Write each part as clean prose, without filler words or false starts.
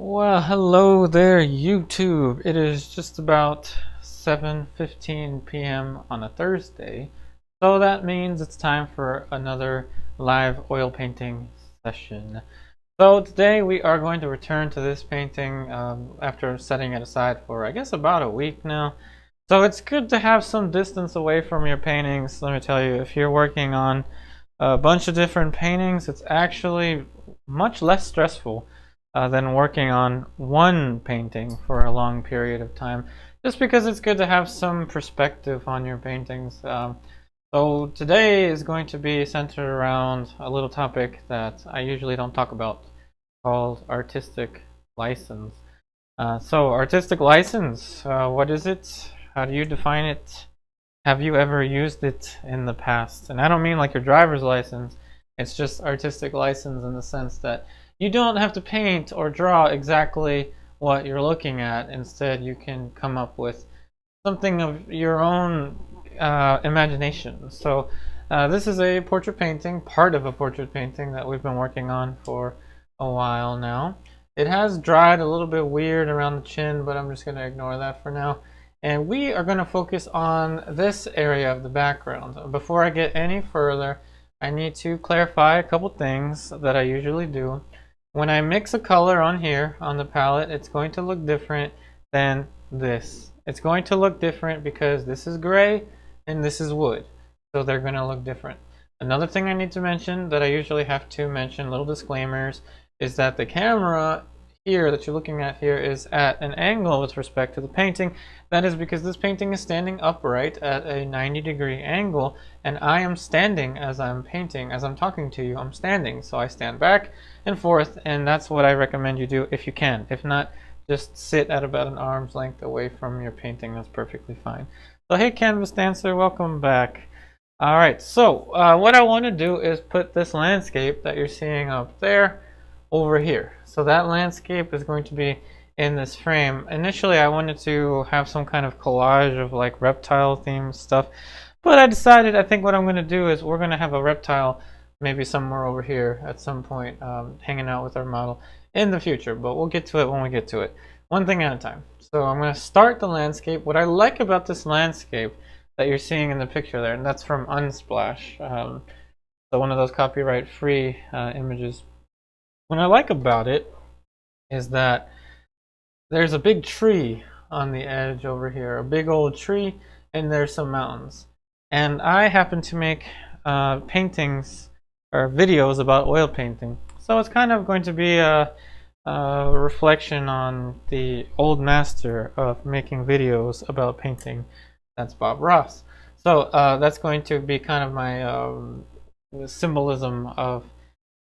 Well, hello there, YouTube. It is just about 7:15 p.m. on a Thursday, so that means it's time for another live oil painting session. So today we are going to return to this painting after setting it aside for, I guess, about a week now. So it's good to have some distance away from your paintings. Let me tell you, if you're working on a bunch of different paintings, it's actually much less stressful than working on one painting for a long period of time, just because it's good to have some perspective on your paintings. So today is going to be centered around a little topic that I usually don't talk about, called artistic license. So artistic license, what is it? How do you define it? Have you ever used it in the past? And I don't mean like your driver's license. It's just artistic license in the sense that you don't have to paint or draw exactly what you're looking at. Instead, you can come up with something of your own imagination. So this is a portrait painting, part of a portrait painting that we've been working on for a while now. It has dried a little bit weird around the chin, but I'm just going to ignore that for now. And we are going to focus on this area of the background. Before I get any further, I need to clarify a couple things that I usually do. When I mix a color on here on the palette, it's going to look different than this. It's going to look different because this is gray and this is wood, so they're going to look different. Another thing I need to mention that I usually have to mention, little disclaimers, is that the camera here that you're looking at here is at an angle with respect to the painting. That is because this painting is standing upright at a 90-degree angle, and I am standing as I'm painting. As I'm talking to you, I'm standing, so I stand back and forth, and that's what I recommend you do if you can. If not, just sit at about an arm's length away from your painting. That's perfectly fine. So hey, Canvas Dancer, welcome back. Alright, so what I want to do is put this landscape that you're seeing up there over here. So that landscape is going to be in this frame. Initially I wanted to have some kind of collage of like reptile themed stuff, but I decided I think what I'm going to do is we're going to have a reptile maybe somewhere over here at some point, hanging out with our model in the future, but we'll get to it when we get to it, one thing at a time. So I'm going to start the landscape. What I like about this landscape that you're seeing in the picture there, and that's from Unsplash, so one of those copyright free images. What I like about it is that there's a big tree on the edge over here, a big old tree, and there's some mountains. And I happen to make paintings or videos about oil painting, so it's kind of going to be a reflection on the old master of making videos about painting. That's Bob Ross. So that's going to be kind of my symbolism of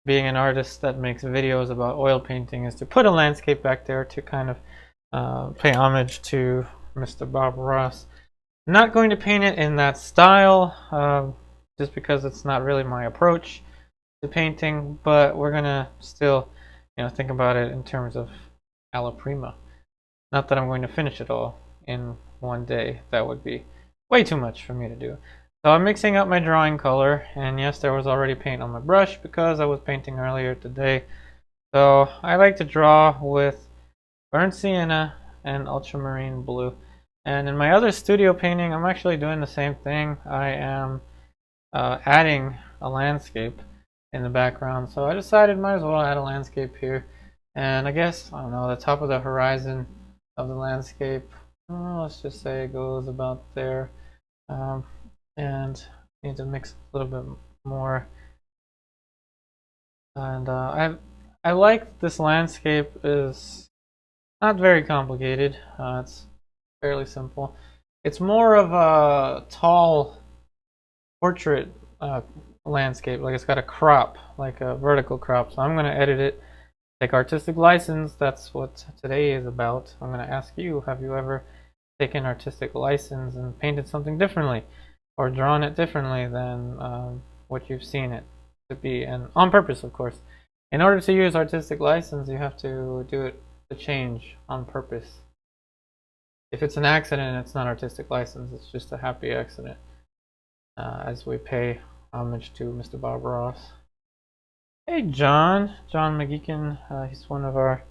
being an artist that makes videos about oil painting, is to put a landscape back there to kind of pay homage to Mr. Bob Ross. I'm not going to paint it in that style just because it's not really my approach to painting, but we're gonna still, think about it in terms of alla prima. Not that I'm going to finish it all in one day. That would be way too much for me to do. So I'm mixing up my drawing color, and yes, there was already paint on my brush because I was painting earlier today. So I like to draw with burnt sienna and ultramarine blue. And in my other studio painting, I'm actually doing the same thing. I am adding a landscape in the background, so I decided might as well add a landscape here. And I guess, I don't know, the top of the horizon of the landscape, let's just say it goes about there. And need to mix a little bit more. And I like this landscape. Is not very complicated. It's fairly simple. It's more of a tall portrait landscape. Like it's got a crop, like a vertical crop. So I'm going to edit it. Take artistic license. That's what today is about. I'm going to ask you, have you ever taken artistic license and painted something differently, or drawn it differently than what you've seen it to be, and on purpose, of course. In order to use artistic license, you have to do it to change on purpose. If it's an accident, it's not artistic license, it's just a happy accident, as we pay homage to Mr. Bob Ross. Hey John McGeekin, he's one of our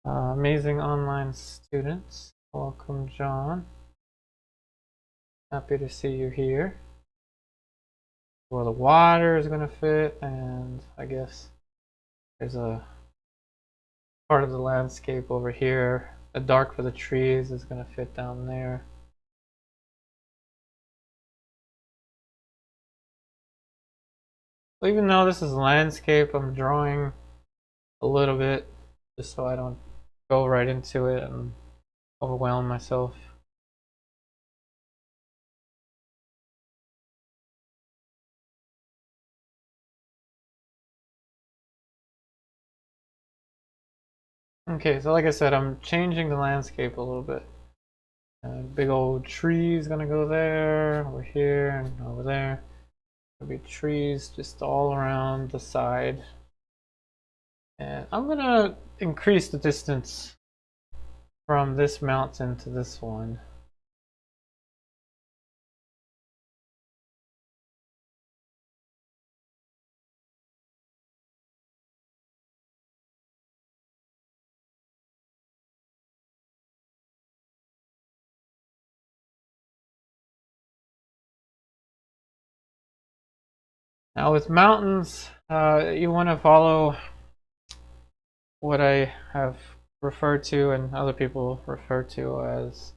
Amazing online students. Welcome, John. Happy to see you here. Well, the water is going to fit, and I guess there's a part of the landscape over here. The dark for the trees is going to fit down there. Even though this is landscape, I'm drawing a little bit just so I don't go right into it and overwhelm myself. Okay, so like I said, I'm changing the landscape a little bit. Big old trees gonna go there, over here, and over there. There'll be trees just all around the side. And I'm gonna increase the distance from this mountain to this one. Now with mountains, you want to follow what I have referred to and other people refer to as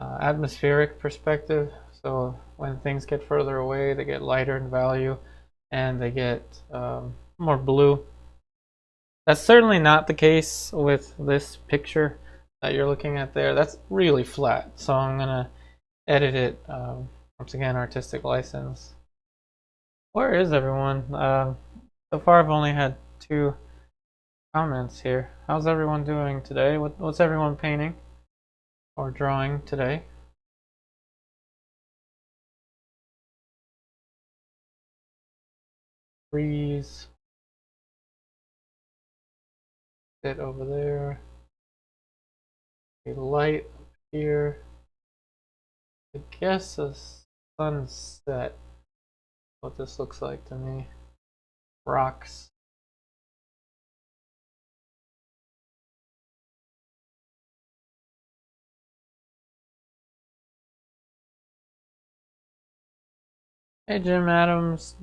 atmospheric perspective. So when things get further away, they get lighter in value and they get more blue. That's certainly not the case with this picture that you're looking at there. That's really flat, so I'm gonna edit it. Once again, artistic license. Where is everyone? So far I've only had 2 comments here. How's everyone doing today? What's everyone painting or drawing today? Trees. Bit over there. A light up here. I guess a sunset. What this looks like to me. Rocks. Hey Jim Adams,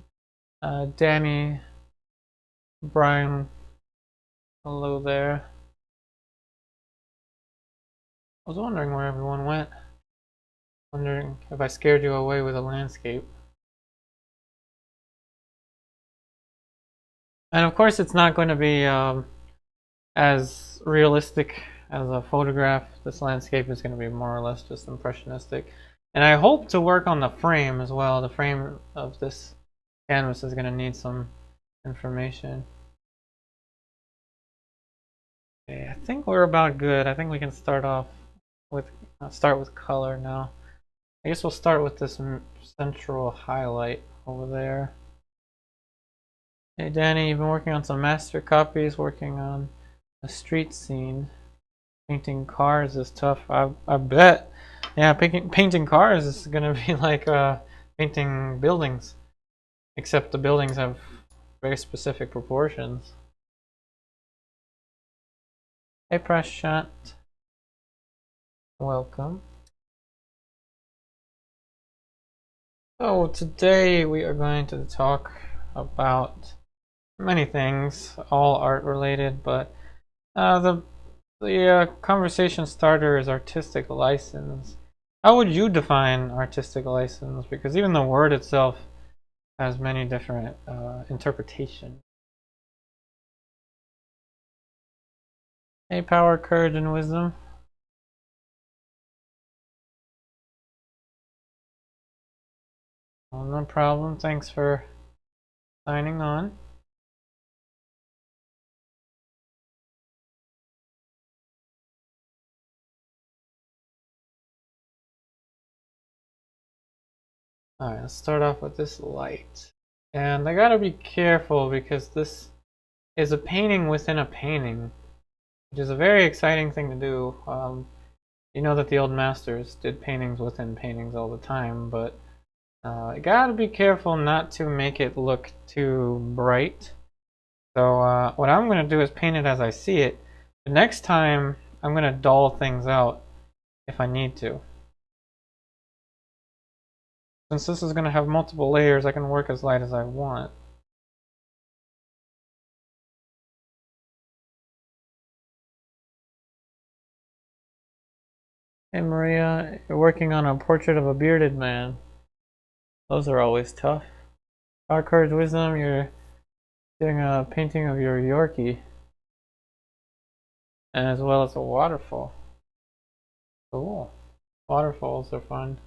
Danny, Brian, hello there. I was wondering where everyone went. Wondering if I scared you away with a landscape. And of course it's not going to be as realistic as a photograph. This landscape is going to be more or less just impressionistic. And I hope to work on the frame as well. The frame of this canvas is going to need some information. Okay, I think we're about good. I think we can start off with color now. I guess we'll start with this central highlight over there. Hey Danny, you've been working on some master copies, working on a street scene. Painting cars is tough, I bet. Yeah, painting cars is gonna be like painting buildings. Except the buildings have very specific proportions. Hey Prashant. Welcome. So today we are going to talk about many things, all art related, but the conversation starter is artistic license. How would you define artistic license? Because even the word itself has many different interpretations. Hey, power, courage, and wisdom. Oh, no problem. Thanks for signing on. Alright, let's start off with this light. And I gotta be careful because this is a painting within a painting, which is a very exciting thing to do. You know that the old masters did paintings within paintings all the time, but I gotta be careful not to make it look too bright. So what I'm gonna do is paint it as I see it, But next time, I'm going to dull things out if I need to. Since this is going to have multiple layers, I can work as light as I want. Hey Maria, you're working on a portrait of a bearded man. Those are always tough. Our Courage Wisdom, you're doing a painting of your Yorkie. And as well as a waterfall. Cool. Waterfalls are fun.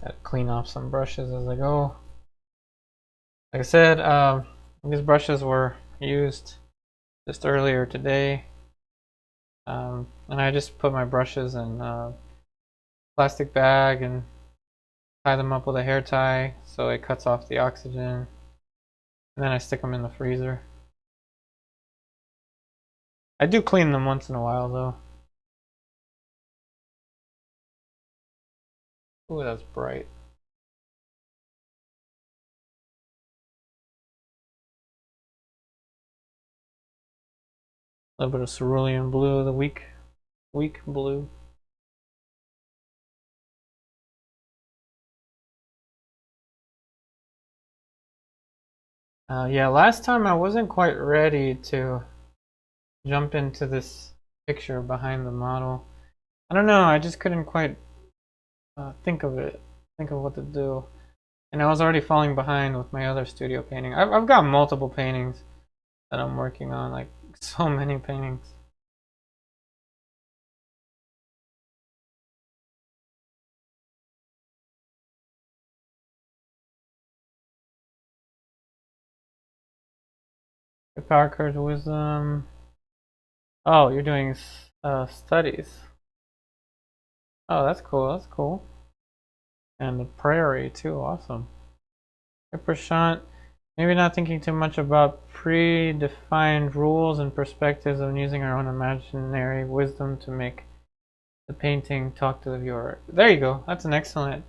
Gotta clean off some brushes as I go. Like I said, these brushes were used just earlier today. And I just put my brushes in a plastic bag and tie them up with a hair tie so it cuts off the oxygen. And then I stick them in the freezer. I do clean them once in a while though. Ooh, that's bright. A little bit of Cerulean Blue, the weak blue. Yeah, last time I wasn't quite ready to jump into this picture behind the model. I don't know, I just couldn't quite think of what to do. And I was already falling behind with my other studio painting. I've got multiple paintings that I'm working on, like so many paintings. Your Power Courage Wisdom. Oh, you're doing studies. Oh, that's cool. That's cool. And the prairie too. Awesome. Hey, Prashant, maybe not thinking too much about predefined rules and perspectives and using our own imaginary wisdom to make the painting talk to the viewer. There you go. That's an excellent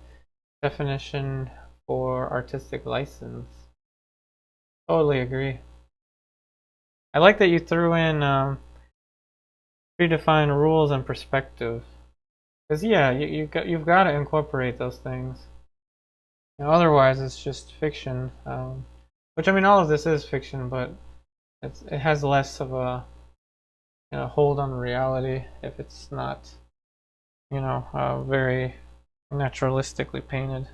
definition for artistic license. Totally agree. I like that you threw in predefined rules and perspective. Because yeah, you've got to incorporate those things. You know, otherwise, it's just fiction. Which I mean, all of this is fiction, but it has less of a hold on reality if it's not very naturalistically painted.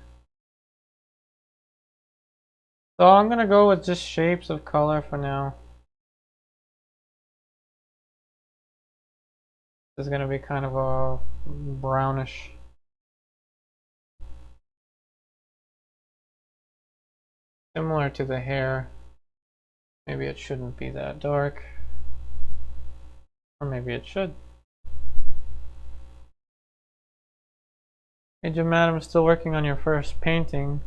So I'm gonna go with just shapes of color for now. This is gonna be kind of a brownish. Similar to the hair. Maybe it shouldn't be that dark. Or maybe it should. Hey Jim Adams, still working on your first painting.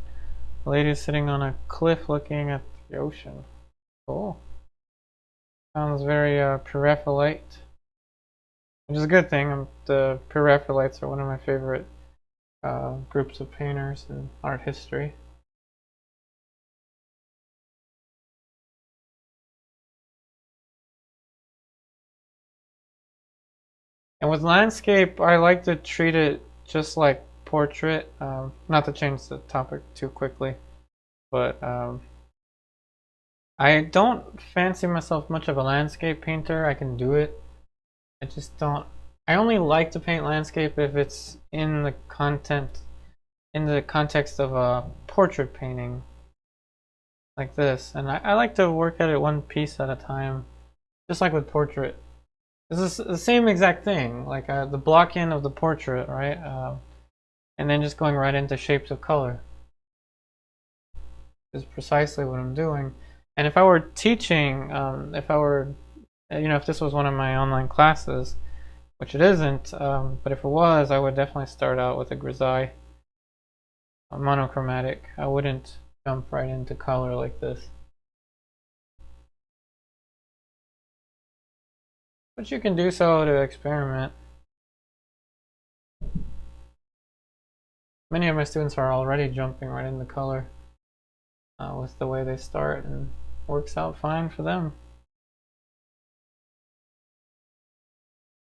The lady's sitting on a cliff looking at the ocean. Cool. Sounds very Perephyllite. Which is a good thing. The Perephylites are one of my favorite groups of painters in art history. And with landscape, I like to treat it just like portrait. Not to change the topic too quickly, but I don't fancy myself much of a landscape painter. I can do it. I just don't. I only like to paint landscape if it's in the context of a portrait painting like this. And I like to work at it one piece at a time, just like with portrait. This is the same exact thing, like the block in of the portrait, right? And then just going right into shapes of color is precisely what I'm doing. And if I were teaching, if this was one of my online classes, which it isn't, but if it was, I would definitely start out with a grisaille, a monochromatic. I wouldn't jump right into color like this. but you can do so to experiment. Many of my students are already jumping right into color with the way they start, and works out fine for them.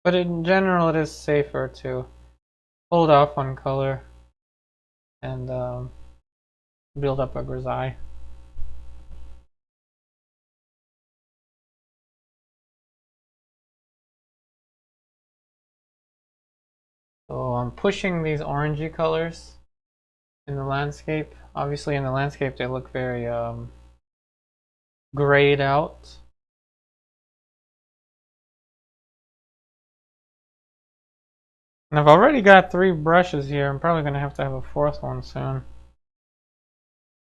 But in general, it is safer to hold off on color and build up a grisaille. So I'm pushing these orangey colors in the landscape. Obviously in the landscape they look very grayed out. And I've already got 3 brushes here. I'm probably going to have a 4th one soon.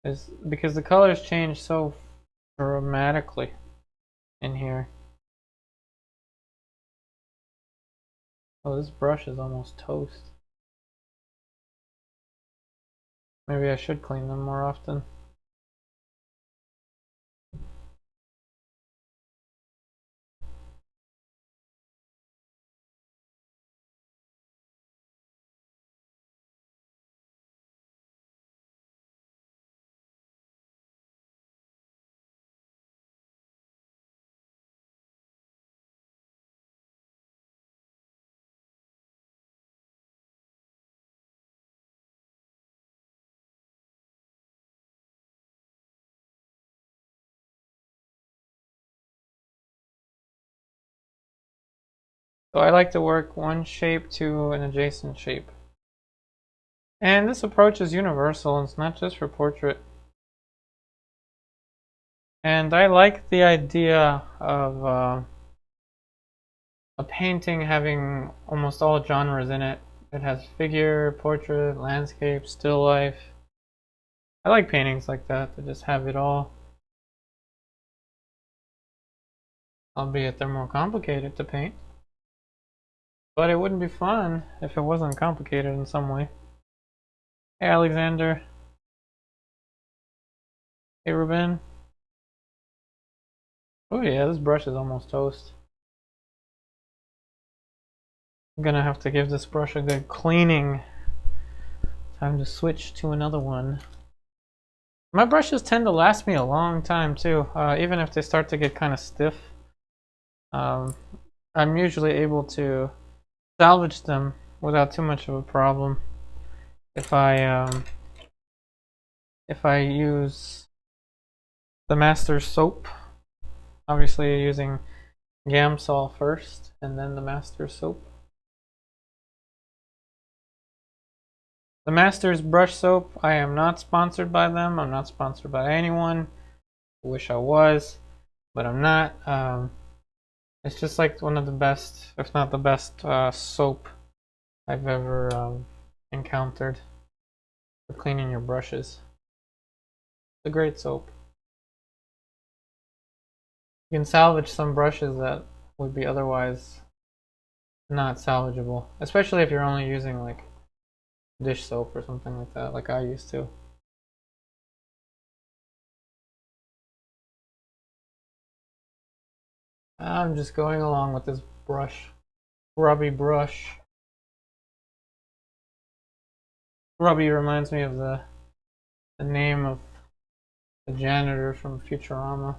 It's because the colors change so dramatically in here. Oh, this brush is almost toast. Maybe I should clean them more often. So I like to work one shape to an adjacent shape. And this approach is universal, and it's not just for portrait. And I like the idea of a painting having almost all genres in it. It has figure, portrait, landscape, still life. I like paintings like that just have it all. Albeit they're more complicated to paint. But it wouldn't be fun if it wasn't complicated in some way. Hey Alexander. Hey Ruben. Oh yeah, this brush is almost toast. I'm gonna have to give this brush a good cleaning. Time to switch to another one. My brushes tend to last me a long time too, even if they start to get kind of stiff. I'm usually able to salvage them without too much of a problem if I use the master soap. Obviously using Gamsol first and then the master soap. The Master's brush soap, I am not sponsored by them. I'm not sponsored by anyone. I wish I was, but I'm not. It's just like one of the best, if not the best, soap I've ever encountered for cleaning your brushes. It's a great soap. You can salvage some brushes that would be otherwise not salvageable, especially if you're only using like dish soap or something like that, like I used to. I'm just going along with this brush, grubby brush. Grubby reminds me of the name of the janitor from Futurama.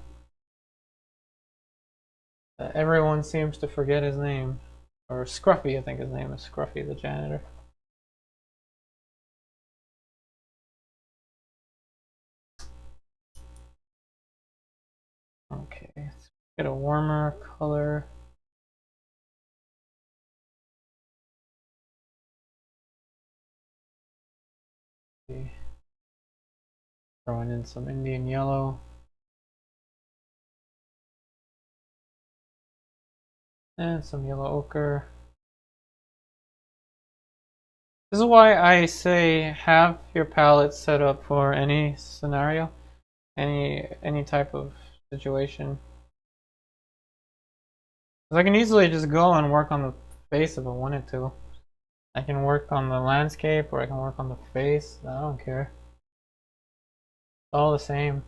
Everyone seems to forget his name. Or Scruffy, I think his name is Scruffy the janitor. Okay, let's get a warmer color. Throwing in some Indian yellow. And some yellow ochre. This is why I say have your palette set up for any scenario, any type of situation. Because I can easily just go and work on the face if I wanted to. I can work on the landscape or I can work on the face. I don't care. It's all the same.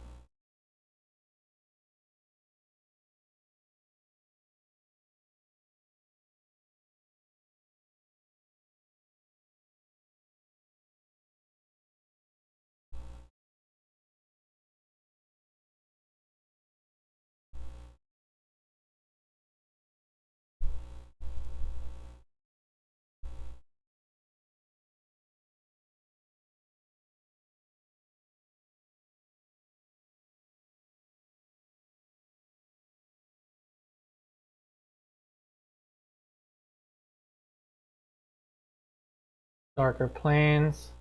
darker planes.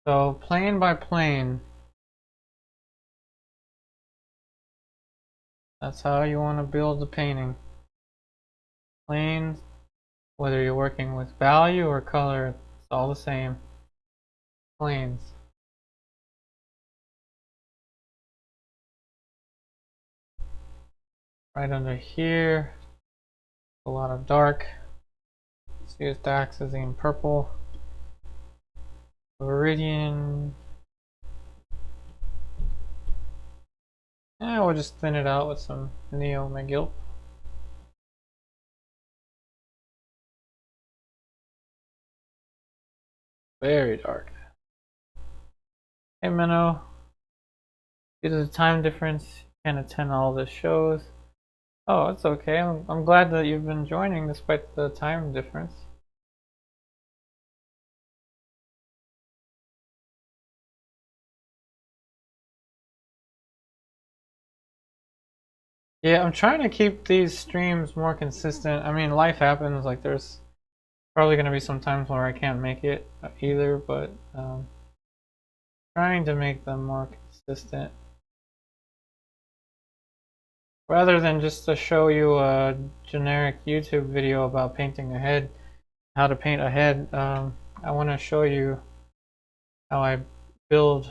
So plane by plane, that's how you want to build the painting. Planes, whether you're working with value or color, it's all the same. Planes. Right under here, a lot of dark. Let's use Dioxazine purple. Viridian. Yeah, we'll just thin it out with some Neo-Megilp. Very dark. Hey Minnow. Due to the time difference, you can't attend all the shows. Oh, it's okay. I'm glad that you've been joining despite the time difference. Yeah, I'm trying to keep these streams more consistent. I mean, life happens. Like, there's probably going to be some times where I can't make it either, but trying to make them more consistent. Rather than just to show you a generic YouTube video about painting a head, how to paint a head, I want to show you how I build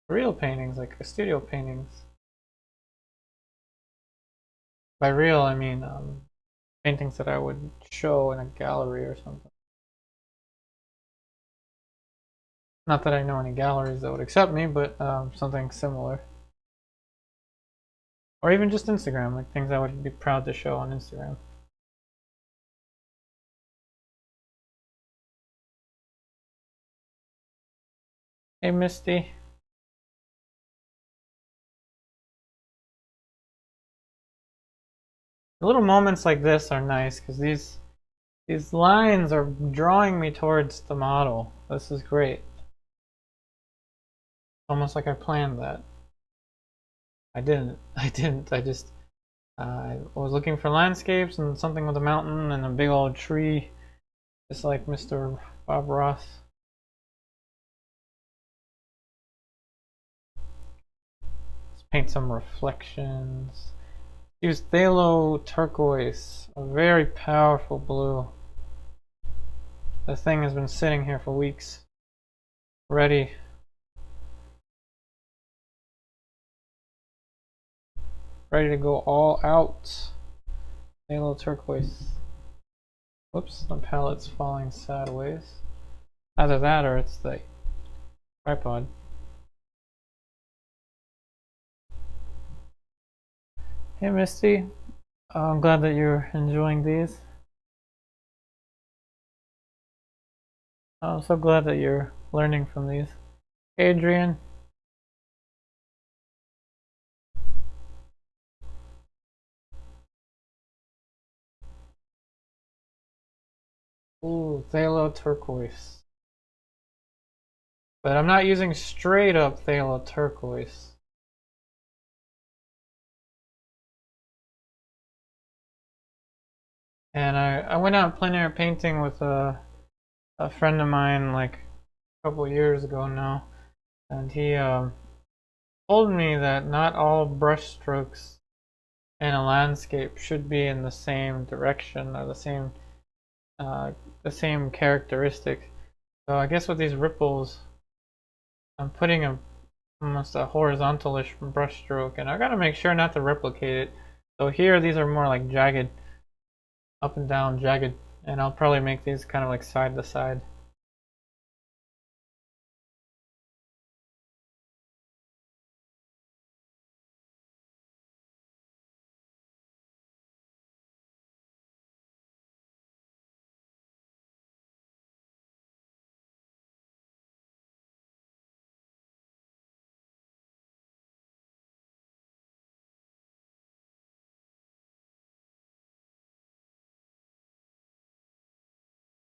real paintings, like studio paintings. By real, I mean paintings that I would show in a gallery or something. Not that I know any galleries that would accept me, but something similar. Or even just Instagram, like things I would be proud to show on Instagram. Hey Misty. Little moments like this are nice because these lines are drawing me towards the model. This is great. Almost like I planned that. I didn't. I just I was looking for landscapes and something with a mountain and a big old tree, just like Mr. Bob Ross. Let's paint some reflections. Use Pthalo Turquoise, a very powerful blue. This thing has been sitting here for weeks, ready. Ready to go all out. Pthalo Turquoise. Whoops, the palette's falling sideways. Either that or it's the tripod. Hey Misty, I'm glad that you're enjoying these. I'm so glad that you're learning from these. Adrian. Ooh, Pthalo Turquoise. But I'm not using straight up Pthalo Turquoise. And I went out plein air painting with a friend of mine like a couple years ago now. And he told me that not all brush strokes in a landscape should be in the same direction or the same characteristic. So I guess with these ripples, I'm putting almost a horizontalish brush stroke, and I gotta make sure not to replicate it. So here, these are more like jagged, up and down, jagged, and I'll probably make these kind of like side to side.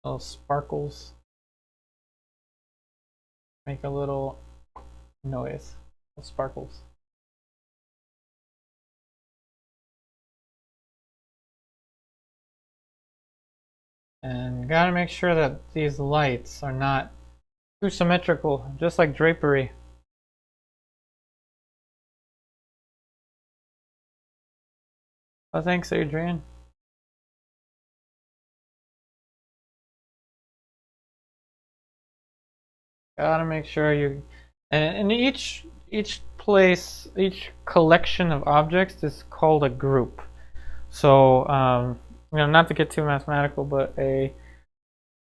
Little sparkles. Make a little noise. Little sparkles. And gotta make sure that these lights are not too symmetrical, just like drapery. Oh, thanks, Adrian. Gotta make sure you, and each place, each collection of objects is called a group. So, not to get too mathematical, but a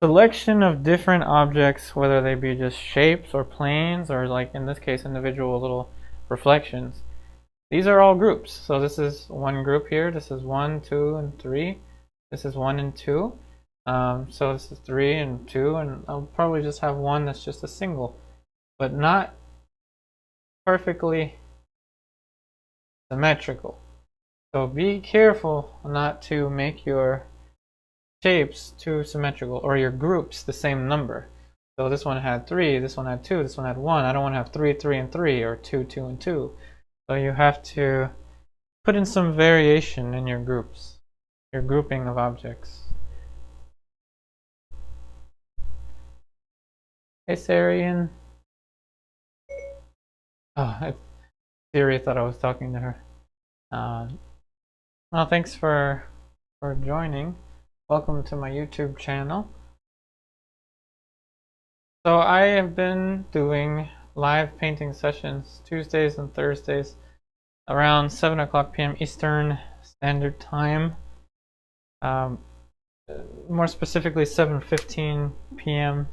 selection of different objects, whether they be just shapes or planes, or like in this case, individual little reflections. These are all groups. So this is one group here. This is 1, 2, and 3. This is 1 and 2. So this is 3 and 2, and I'll probably just have one that's just a single, but not perfectly symmetrical. So be careful not to make your shapes too symmetrical, or your groups the same number. So this one had 3, this one had 2, this one had 1. I don't want to have 3, 3, and 3, or 2, 2, and 2. So you have to put in some variation in your groups, your grouping of objects. Hey, Sarian. Oh, Siri thought I was talking to her. Well, thanks for joining. Welcome to my YouTube channel. So I have been doing live painting sessions Tuesdays and Thursdays around 7 o'clock p.m. Eastern Standard Time. More specifically 7:15 p.m.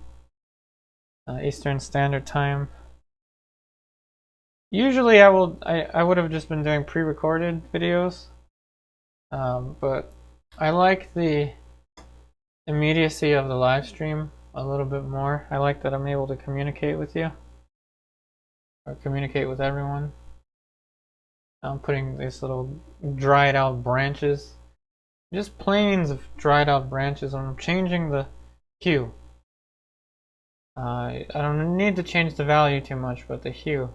Eastern Standard Time. Usually I would have just been doing pre-recorded videos, but I like the immediacy of the live stream a little bit more. I like that I'm able to communicate with you, or communicate with everyone. I'm putting these little dried out branches, just planes of dried out branches, and I'm changing the hue. I don't need to change the value too much, but the hue.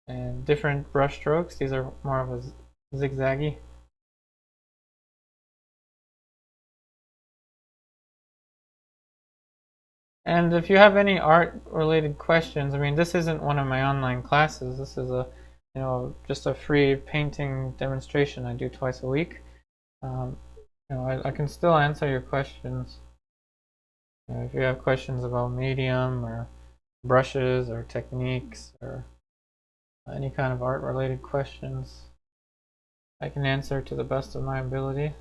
And different brush strokes. These are more of a zigzaggy. And if you have any art related questions, I mean, this isn't one of my online classes. This is a, just a free painting demonstration I do twice a week. I can still answer your questions. If you have questions about medium or brushes or techniques or any kind of art related questions, I can answer to the best of my ability.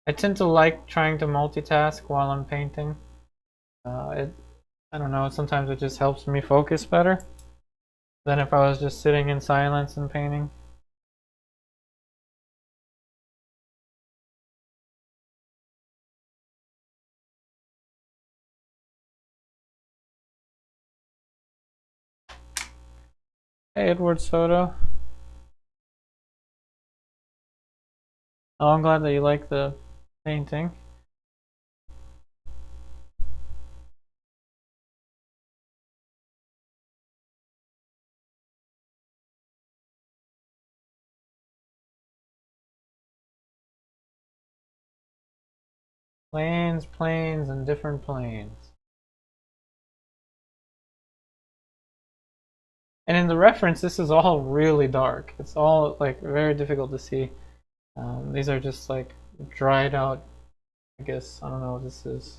I tend to like trying to multitask while I'm painting. I don't know, sometimes it just helps me focus better than if I was just sitting in silence and painting. Hey, Edward Soto. Oh, I'm glad that you like the painting. Planes, planes, and different planes. And in the reference, this is all really dark. It's all like very difficult to see. These are just like dried out, I guess, I don't know what this is.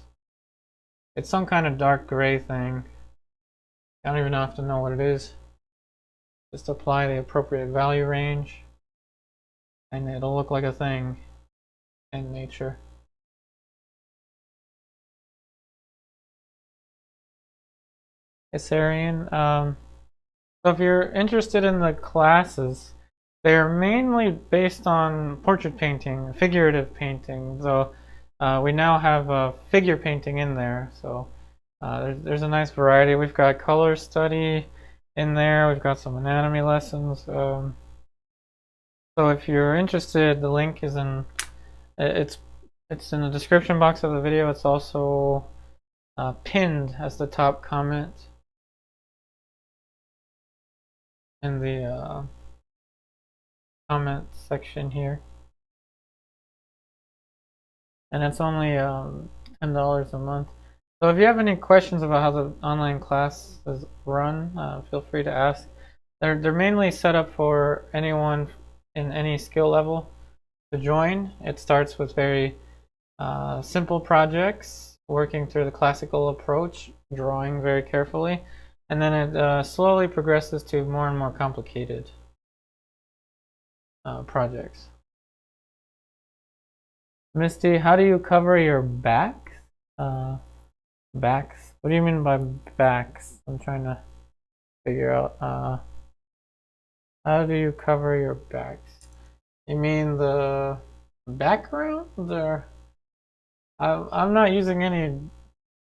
It's some kind of dark gray thing. I don't even have to know what it is. Just apply the appropriate value range, and it'll look like a thing in nature. Alizarin. So if you're interested in the classes, they're mainly based on portrait painting, figurative painting. So we now have a figure painting in there. So there's a nice variety. We've got color study in there. We've got some anatomy lessons. So if you're interested, the link is in. It's in the description box of the video. It's also pinned as the top comment in the comment section here. and it's only $10 a month. So if you have any questions about how the online class is run, feel free to ask. They're mainly set up for anyone in any skill level to join. It starts with very simple projects, working through the classical approach, drawing very carefully, and then it slowly progresses to more and more complicated projects. Misty, how do you cover your backs? Backs? What do you mean by backs? I'm trying to figure out. How do you cover your backs? You mean the background? I'm not using any.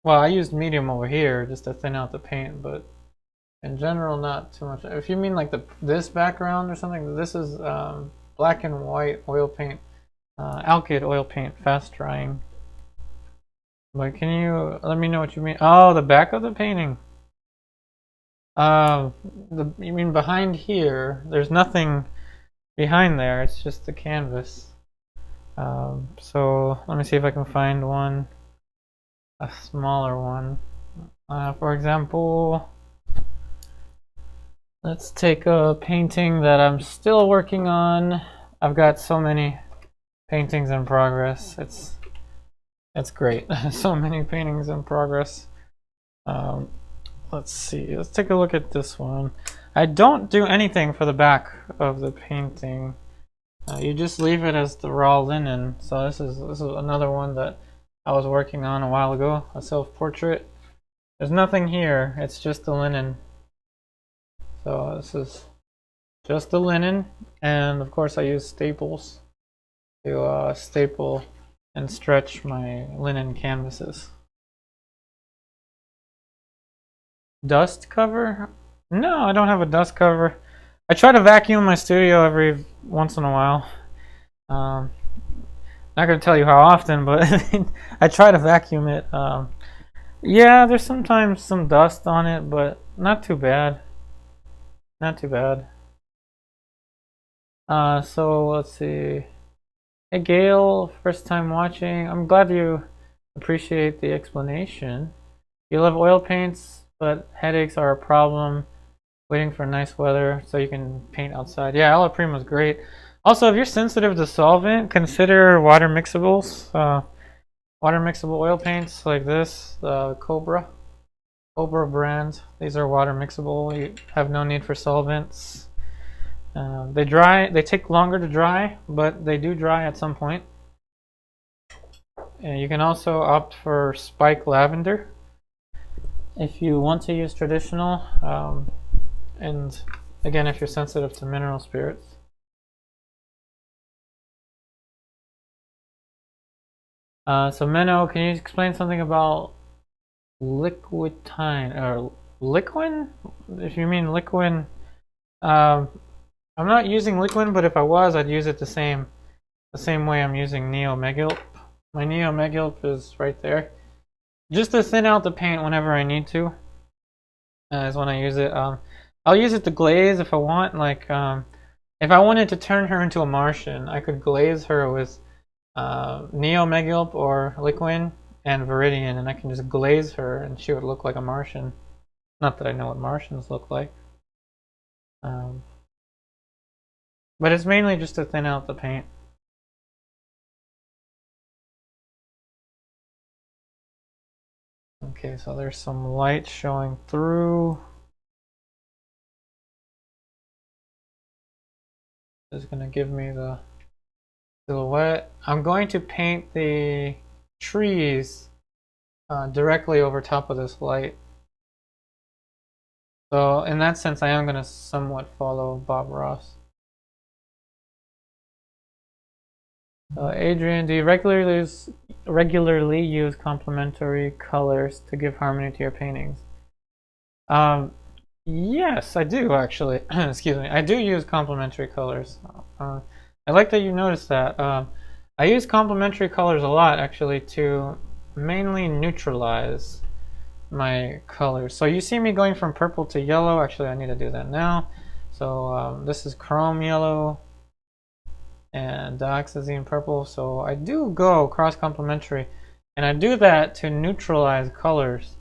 Well, I used medium over here just to thin out the paint, but in general, not too much. If you mean like this background or something, this is black and white oil paint, alkyd oil paint, fast drying. But can you let me know what you mean? Oh, the back of the painting. You mean behind here? There's nothing behind there. It's just the canvas. So let me see if I can find a smaller one. For example, let's take a painting that I'm still working on. I've got so many paintings in progress. It's great. So many paintings in progress. Let's see. Let's take a look at this one. I don't do anything for the back of the painting. You just leave it as the raw linen. So this is another one that I was working on a while ago, a self-portrait. There's nothing here. It's just the linen. So this is just the linen, and of course I use staples to staple and stretch my linen canvases. Dust cover? No, I don't have a dust cover. I try to vacuum my studio every once in a while. Not gonna tell you how often, but I try to vacuum it. Yeah, there's sometimes some dust on it, but not too bad. Not too bad. So let's see. Hey Gail, first time watching. I'm glad you appreciate the explanation. You love oil paints, but headaches are a problem. Waiting for nice weather so you can paint outside. Yeah, Alla Prima is great. Also, if you're sensitive to solvent, consider water mixables. Water mixable oil paints like this, Cobra brand. These are water mixable. You have no need for solvents. They take longer to dry, but they do dry at some point. And you can also opt for spike lavender if you want to use traditional. And again, if you're sensitive to mineral spirits. So Menno, can you explain something about liquidine or liquin? If you mean liquin, I'm not using liquin, but if I was, I'd use it the same way I'm using Neo-Megilp. My Neo-Megilp is right there, just to thin out the paint whenever I need to. Is when I use it. I'll use it to glaze if I want. Like if I wanted to turn her into a Martian, I could glaze her with Neo-Megilp or liquin and Viridian, and I can just glaze her, and she would look like a Martian. Not that I know what Martians look like. But it's mainly just to thin out the paint. Okay, so there's some light showing through. This is going to give me the silhouette. I'm going to paint the trees directly over top of this light. So in that sense, I am going to somewhat follow Bob Ross. Adrian, do you regularly use complementary colors to give harmony to your paintings? Yes, I do actually. Excuse me. I do use complementary colors. I like that you noticed that. I use complementary colors a lot actually to mainly neutralize my colors. So you see me going from purple to yellow. Actually, I need to do that now. So this is chrome yellow. and Dioxazine purple. So I do go cross complementary, and I do that to neutralize colors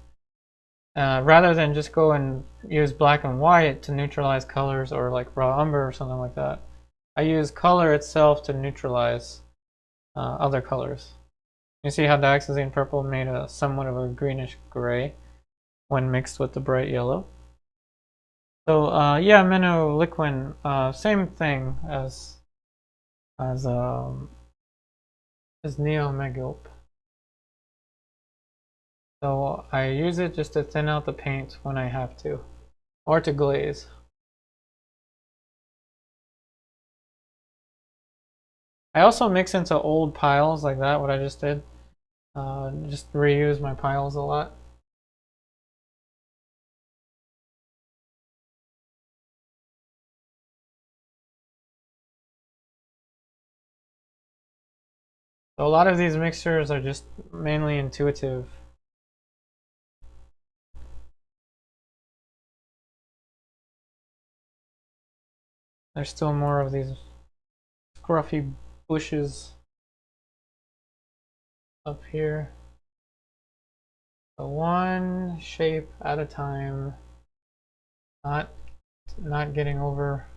rather than just go and use black and white to neutralize colors, or like raw umber or something like that. I use color itself to neutralize other colors. You see how Dioxazine purple made a somewhat of a greenish gray when mixed with the bright yellow. So yeah, Liquin, same thing as Neo-Megilp. So I use it just to thin out the paint when I have to, or to glaze. I also mix into old piles like that, what I just did. Just reuse my piles a lot. So a lot of these mixtures are just mainly intuitive. There's still more of these scruffy bushes up here. So one shape at a time, not getting over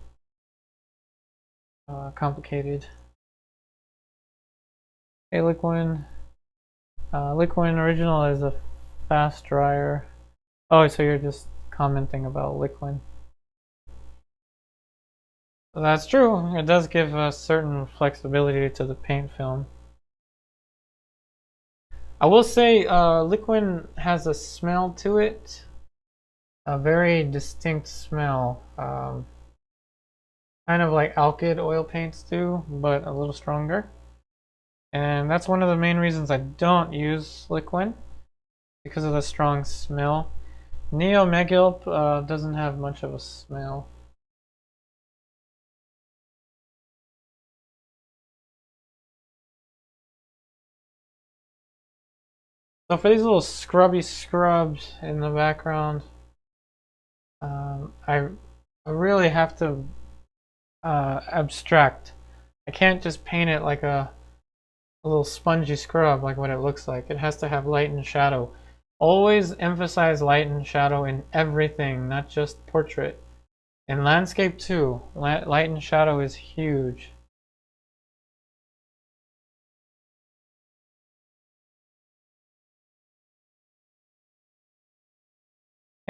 complicated. Okay, Liquin. Liquin original is a fast dryer. Oh, so you're just commenting about Liquin. So that's true. It does give a certain flexibility to the paint film. I will say Liquin has a smell to it, a very distinct smell, kind of like alkyd oil paints do, but a little stronger. And that's one of the main reasons I don't use Liquin, because of the strong smell. Neo-Megilp doesn't have much of a smell. So for these little scrubby scrubs in the background, I really have to abstract. I can't just paint it like a little spongy scrub like what it looks like. It has to have light and shadow. Always emphasize light and shadow in everything, not just portrait. In landscape too, light and shadow is huge.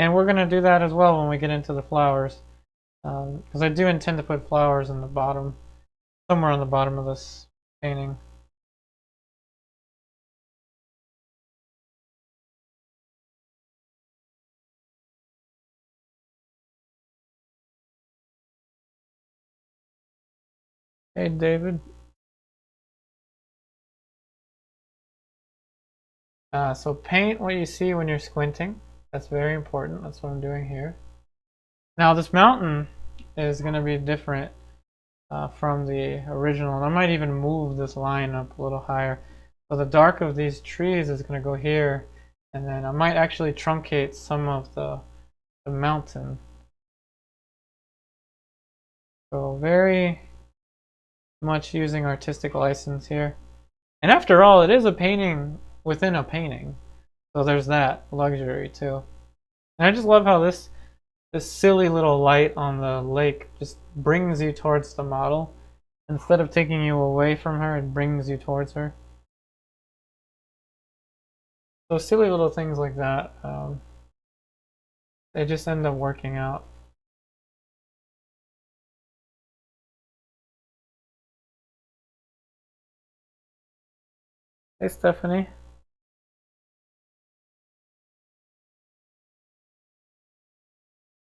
And we're going to do that as well when we get into the flowers. Because I do intend to put flowers in the bottom, somewhere on the bottom of this painting. Hey, David. So paint what you see when you're squinting. That's very important. That's what I'm doing here. Now this mountain is going to be different from the original. And I might even move this line up a little higher. So the dark of these trees is going to go here. And then I might actually truncate some of the mountain. So very much using artistic license here. And after all, it is a painting within a painting. So there's that luxury too. And I just love how this silly little light on the lake just brings you towards the model. Instead of taking you away from her, it brings you towards her. So silly little things like that, they just end up working out. Hey, Stephanie.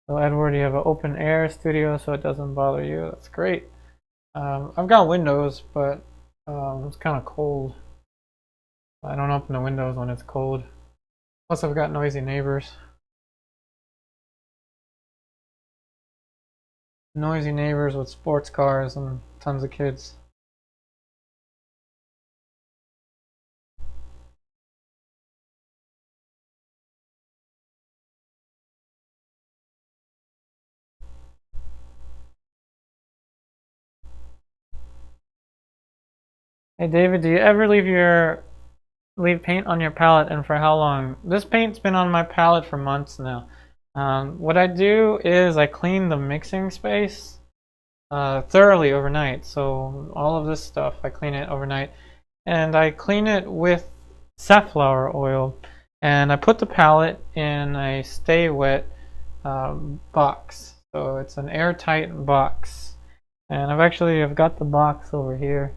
So Edward, you have an open air studio so it doesn't bother you. That's great. I've got windows, but it's kind of cold. I don't open the windows when it's cold. Plus I've got noisy neighbors. Noisy neighbors with sports cars and tons of kids. Hey David, do you ever leave paint on your palette, and for how long? This paint's been on my palette for months now. What I do is I clean the mixing space thoroughly overnight. So all of this stuff, I clean it overnight, and I clean it with safflower oil, and I put the palette in a stay wet box. So it's an airtight box, and I've got the box over here.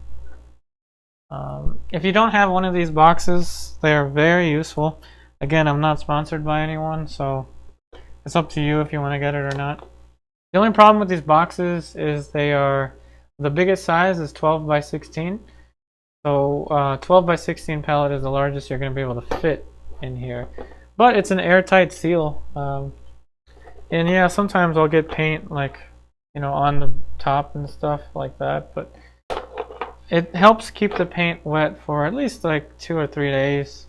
If you don't have one of these boxes, they are very useful. Again, I'm not sponsored by anyone, so it's up to you if you want to get it or not. The only problem with these boxes is the biggest size is 12 by 16. So 12 by 16 palette is the largest you're going to be able to fit in here. But it's an airtight seal. And yeah, sometimes I'll get paint like, on the top and stuff like that, but it helps keep the paint wet for at least like 2 or 3 days.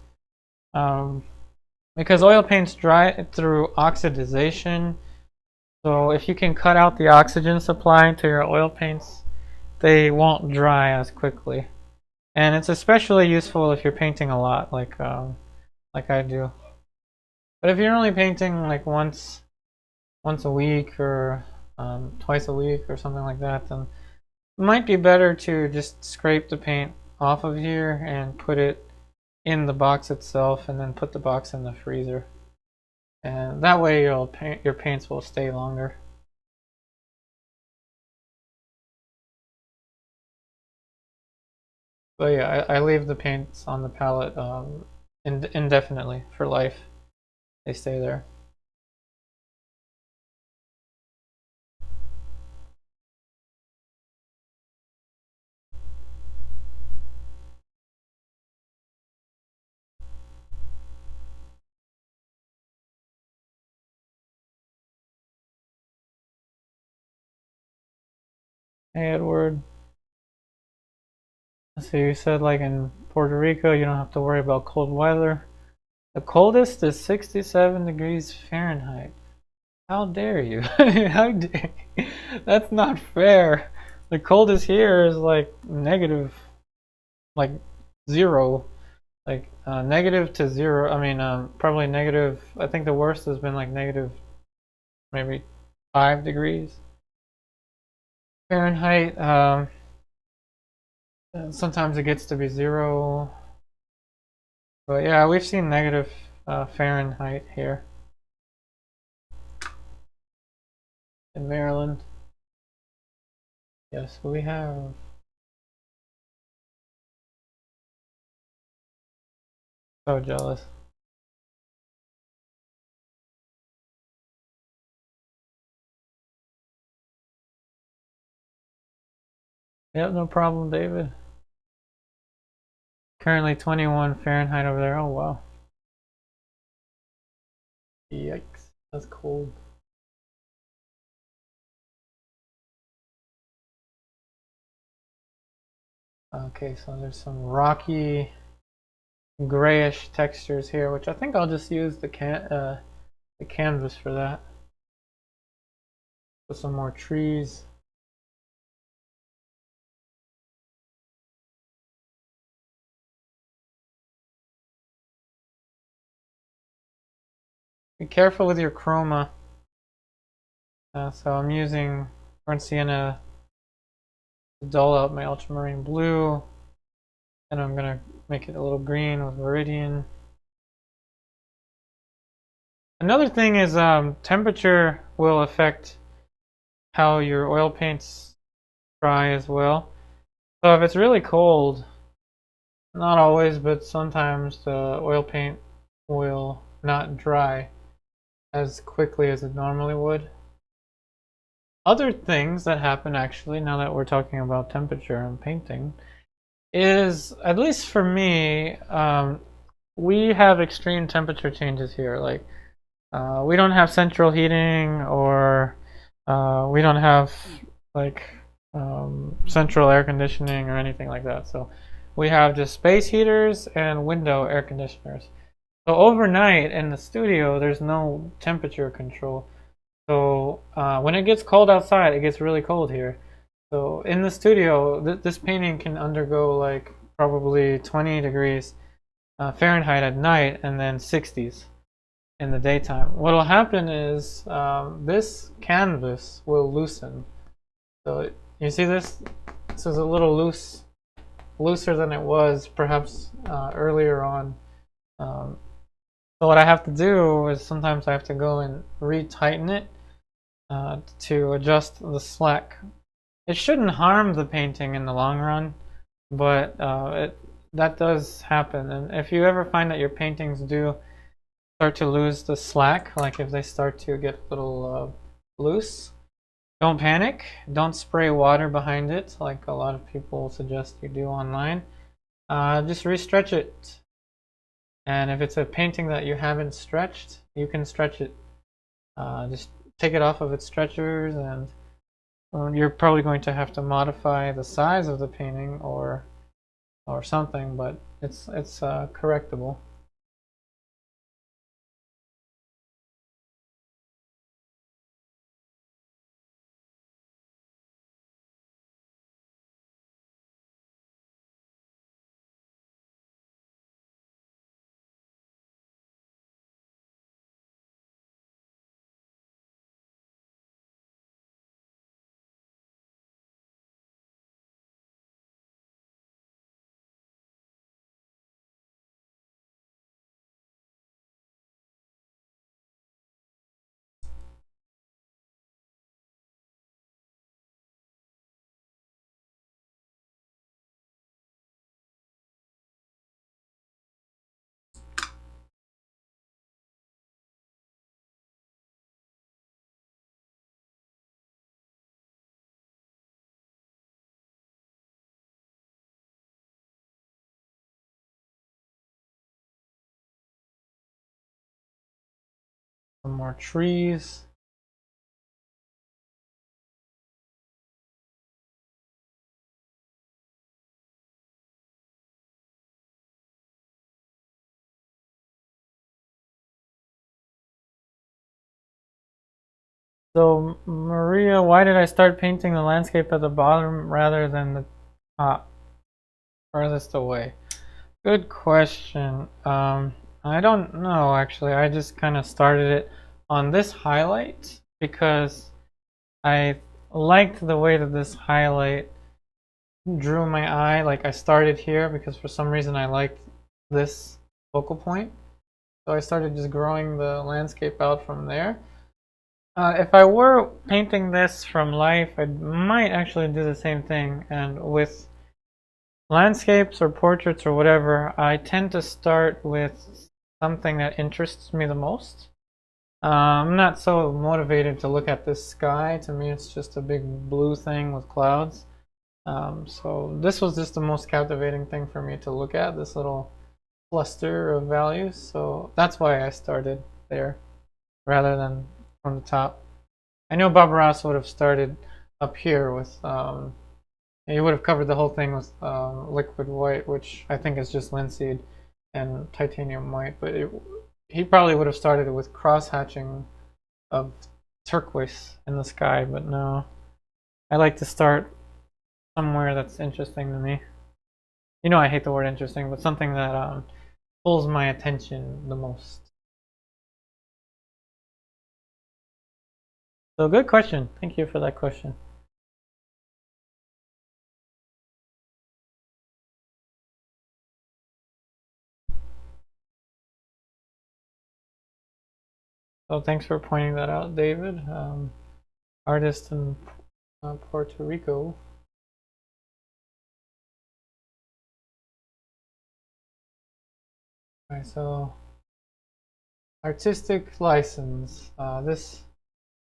Because oil paints dry through oxidization. So if you can cut out the oxygen supply to your oil paints, they won't dry as quickly. And it's especially useful if you're painting a lot, like I do. But if you're only painting like once a week or twice a week or something like that, then it might be better to just scrape the paint off of here and put it in the box itself, and then put the box in the freezer. And that way your paints will stay longer. But yeah, I leave the paints on the palette indefinitely for life. They stay there. Hey Edward. So you said like in Puerto Rico you don't have to worry about cold weather. The coldest is 67 degrees Fahrenheit. How dare you? How dare you? That's not fair. The coldest here is like negative, like 0. Like negative to 0. I mean, probably negative. I think the worst has been like negative, maybe 5 degrees Fahrenheit. Sometimes it gets to be 0. But yeah, we've seen negative Fahrenheit here in Maryland. Yes, we have. So jealous. Yep, no problem, David. Currently 21 Fahrenheit over there. Oh wow. Yikes, that's cold. Okay, so there's some rocky grayish textures here, which I think I'll just use the canvas for that. Put some more trees. Be careful with your chroma. So I'm using burnt sienna to dull out my ultramarine blue, and I'm gonna make it a little green with Viridian. Another thing is temperature will affect how your oil paints dry as well. So if it's really cold, not always, but sometimes the oil paint will not dry as quickly as it normally would. Other things that happen, actually, now that we're talking about temperature and painting, is, at least for me, we have extreme temperature changes here. Like, we don't have central heating, or we don't have like central air conditioning or anything like that. So we have just space heaters and window air conditioners. So overnight in the studio, there's no temperature control. So when it gets cold outside, it gets really cold here. So in the studio, this painting can undergo like probably 20 degrees Fahrenheit at night, and then 60s in the daytime. What will happen is this canvas will loosen. So you see this? This is a little looser than it was perhaps earlier on. So what I have to do is sometimes I have to go and retighten it to adjust the slack. It shouldn't harm the painting in the long run, but that does happen. And if you ever find that your paintings do start to lose the slack, like if they start to get a little loose, don't panic. Don't spray water behind it like a lot of people suggest you do online. Just restretch it. And if it's a painting that you haven't stretched, you can stretch it. Just take it off of its stretchers, and you're probably going to have to modify the size of the painting or something, but it's correctable. Some more trees. So Maria, why did I start painting the landscape at the bottom rather than the top, furthest away? Good question. I don't know actually. I just kind of started it on this highlight because I liked the way that this highlight drew my eye. Like I started here because for some reason I liked this focal point. So I started just growing the landscape out from there. If I were painting this from life, I might actually do the same thing. And with landscapes or portraits or whatever, I tend to start with something that interests me the most. I'm not so motivated to look at this sky. To me, it's just a big blue thing with clouds. So this was just the most captivating thing for me to look at, this little cluster of values. So that's why I started there rather than from the top. I know Bob Ross would have started up here with, he would have covered the whole thing with liquid white, which I think is just linseed and titanium white, but he probably would have started with cross-hatching of turquoise in the sky, but no. I like to start somewhere that's interesting to me. You know I hate the word interesting, but something that pulls my attention the most. So good question. Thank you for that question. So thanks for pointing that out, David. Artist in Puerto Rico. Alright, so artistic license. This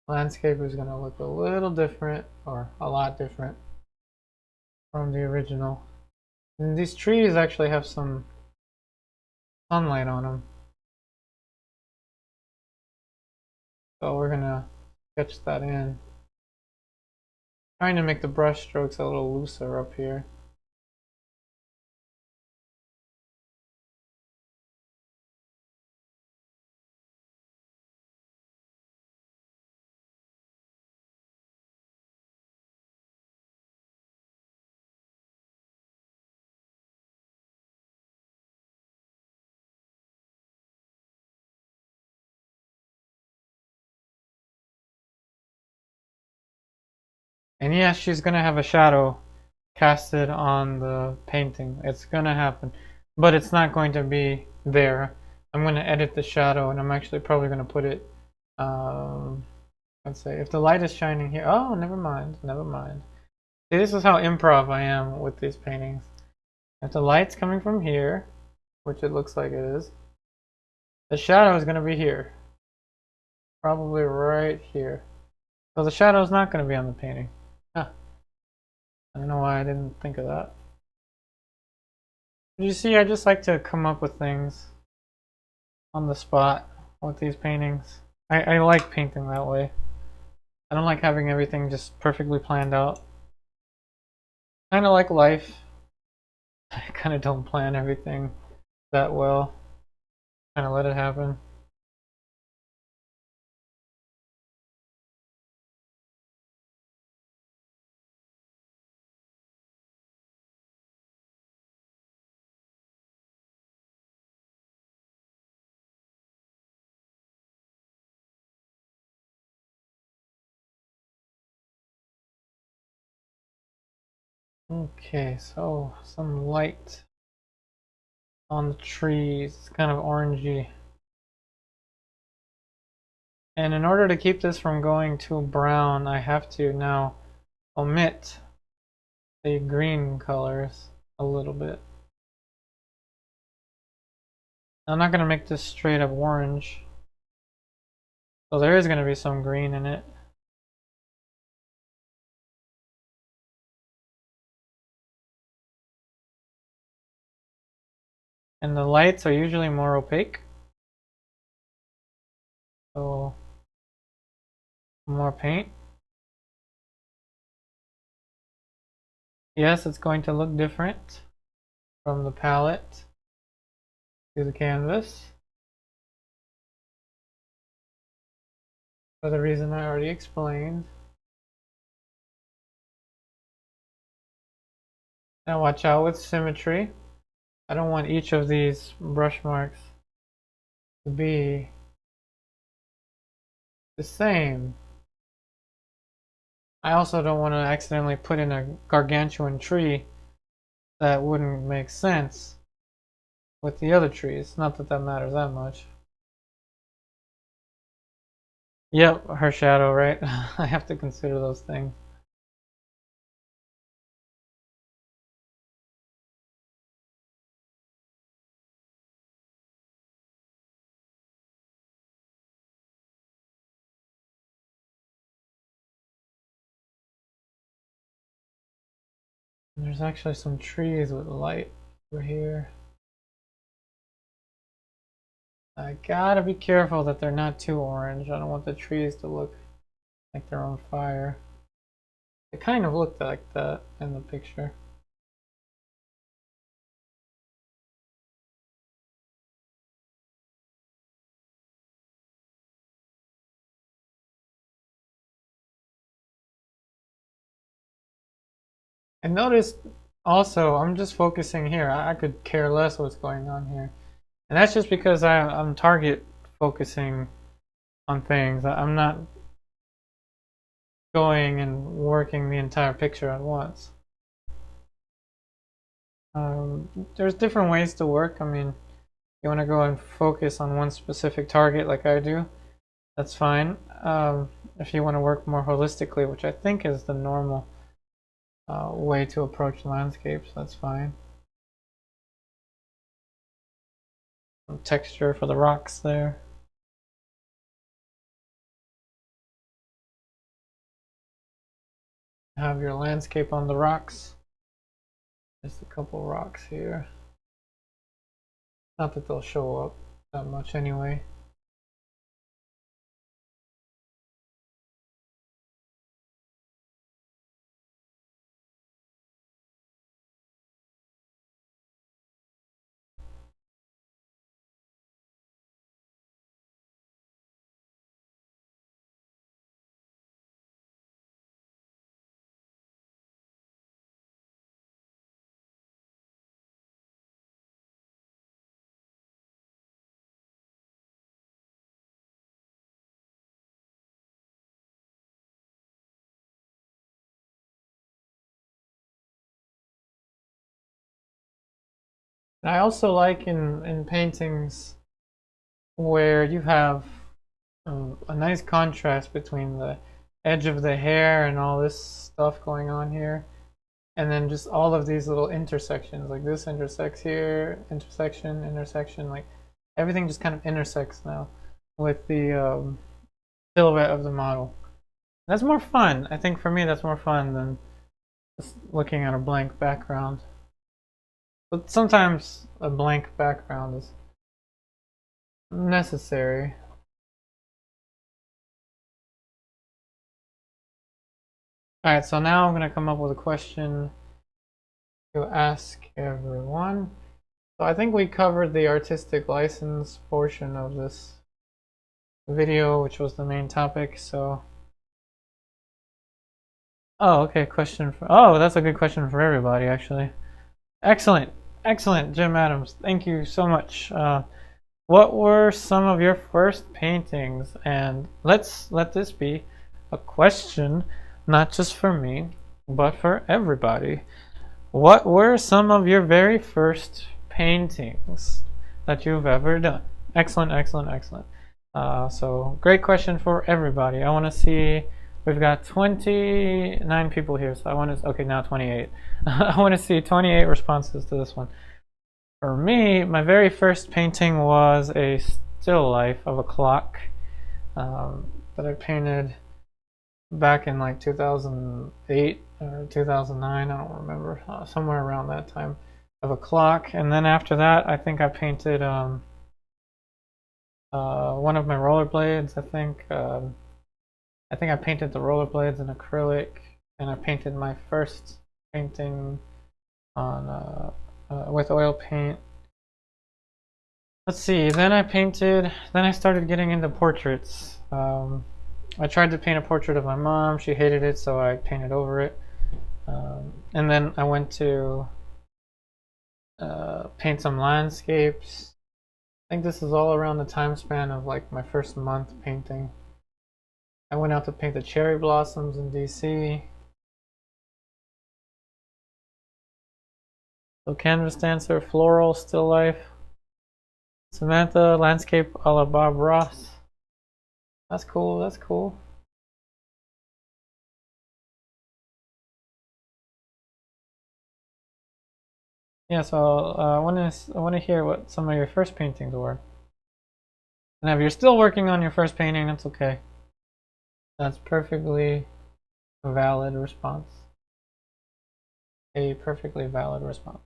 landscape is going to look a little different, or a lot different from the original. And these trees actually have some sunlight on them. So we're going to sketch that in. Trying to make the brush strokes a little looser up here. And yes, she's gonna have a shadow casted on the painting. It's gonna happen, but it's not going to be there. I'm gonna edit the shadow, and I'm actually probably gonna put it. Let's say if the light is shining here. Oh, never mind. Never mind. See, this is how improv I am with these paintings. If the light's coming from here, which it looks like it is, the shadow is gonna be here, probably right here. So the shadow is not gonna be on the painting. Huh. I don't know why I didn't think of that. You see, I just like to come up with things on the spot with these paintings. I like painting that way. I don't like having everything just perfectly planned out. Kind of like life. I kind of don't plan everything that well. Kind of let it happen. Okay, so some light on the trees. It's kind of orangey. And in order to keep this from going too brown, I have to now omit the green colors a little bit. I'm not going to make this straight up orange. So there is going to be some green in it. And the lights are usually more opaque. So more paint. Yes, it's going to look different from the palette to the canvas. For the reason I already explained. Now watch out with symmetry. I don't want each of these brush marks to be the same. I also don't want to accidentally put in a gargantuan tree that wouldn't make sense with the other trees. Not that that matters that much. Yep, her shadow, right? I have to consider those things. There's actually some trees with light over here. I gotta be careful that they're not too orange. I don't want the trees to look like they're on fire. It kind of looked like that in the picture. And notice also, I'm just focusing here. I could care less what's going on here. And that's just because I'm target focusing on things. I'm not going and working the entire picture at once. There's different ways to work. I mean, you want to go and focus on one specific target like I do, that's fine. If you want to work more holistically, which I think is the normal way to approach landscapes, that's fine. Some texture for the rocks there. Have your landscape on the rocks. Just a couple rocks here. Not that they'll show up that much anyway. And I also like in paintings where you have a nice contrast between the edge of the hair and all this stuff going on here, and then just all of these little intersections, like this intersects here, intersection, like everything just kind of intersects now with the silhouette of the model. That's more fun. I think for me that's more fun than just looking at a blank background. But sometimes a blank background is necessary. Alright, so now I'm going to come up with a question to ask everyone. So I think we covered the artistic license portion of this video, which was the main topic, so... Oh, okay, question for... Oh, that's a good question for everybody, actually. Excellent, excellent, Jim Adams. Thank you so much. What were some of your first paintings? And let's let this be a question, not just for me, but for everybody. What were some of your very first paintings that you've ever done? Excellent, excellent, excellent. So great question for everybody. I want to see, we've got 29 people here, so I want to, okay, now 28. I want to see 28 responses to this one. For me, my very first painting was a still life of a clock that I painted back in like 2008 or 2009, I don't remember, somewhere around that time, of a clock. And then after that, I think I painted one of my rollerblades. I think I painted the rollerblades in acrylic, and I painted my first painting on with oil paint. Let's see, then I started getting into portraits. I tried to paint a portrait of my mom. She hated it, so I painted over it. And then I went to paint some landscapes. I think this is all around the time span of like my first month painting. I went out to paint the cherry blossoms in DC. So canvas dancer, floral, still life. Samantha, landscape a la Bob Ross. That's cool, that's cool. Yeah, so I want to hear what some of your first paintings were. And if you're still working on your first painting, that's okay. That's perfectly valid response. A perfectly valid response.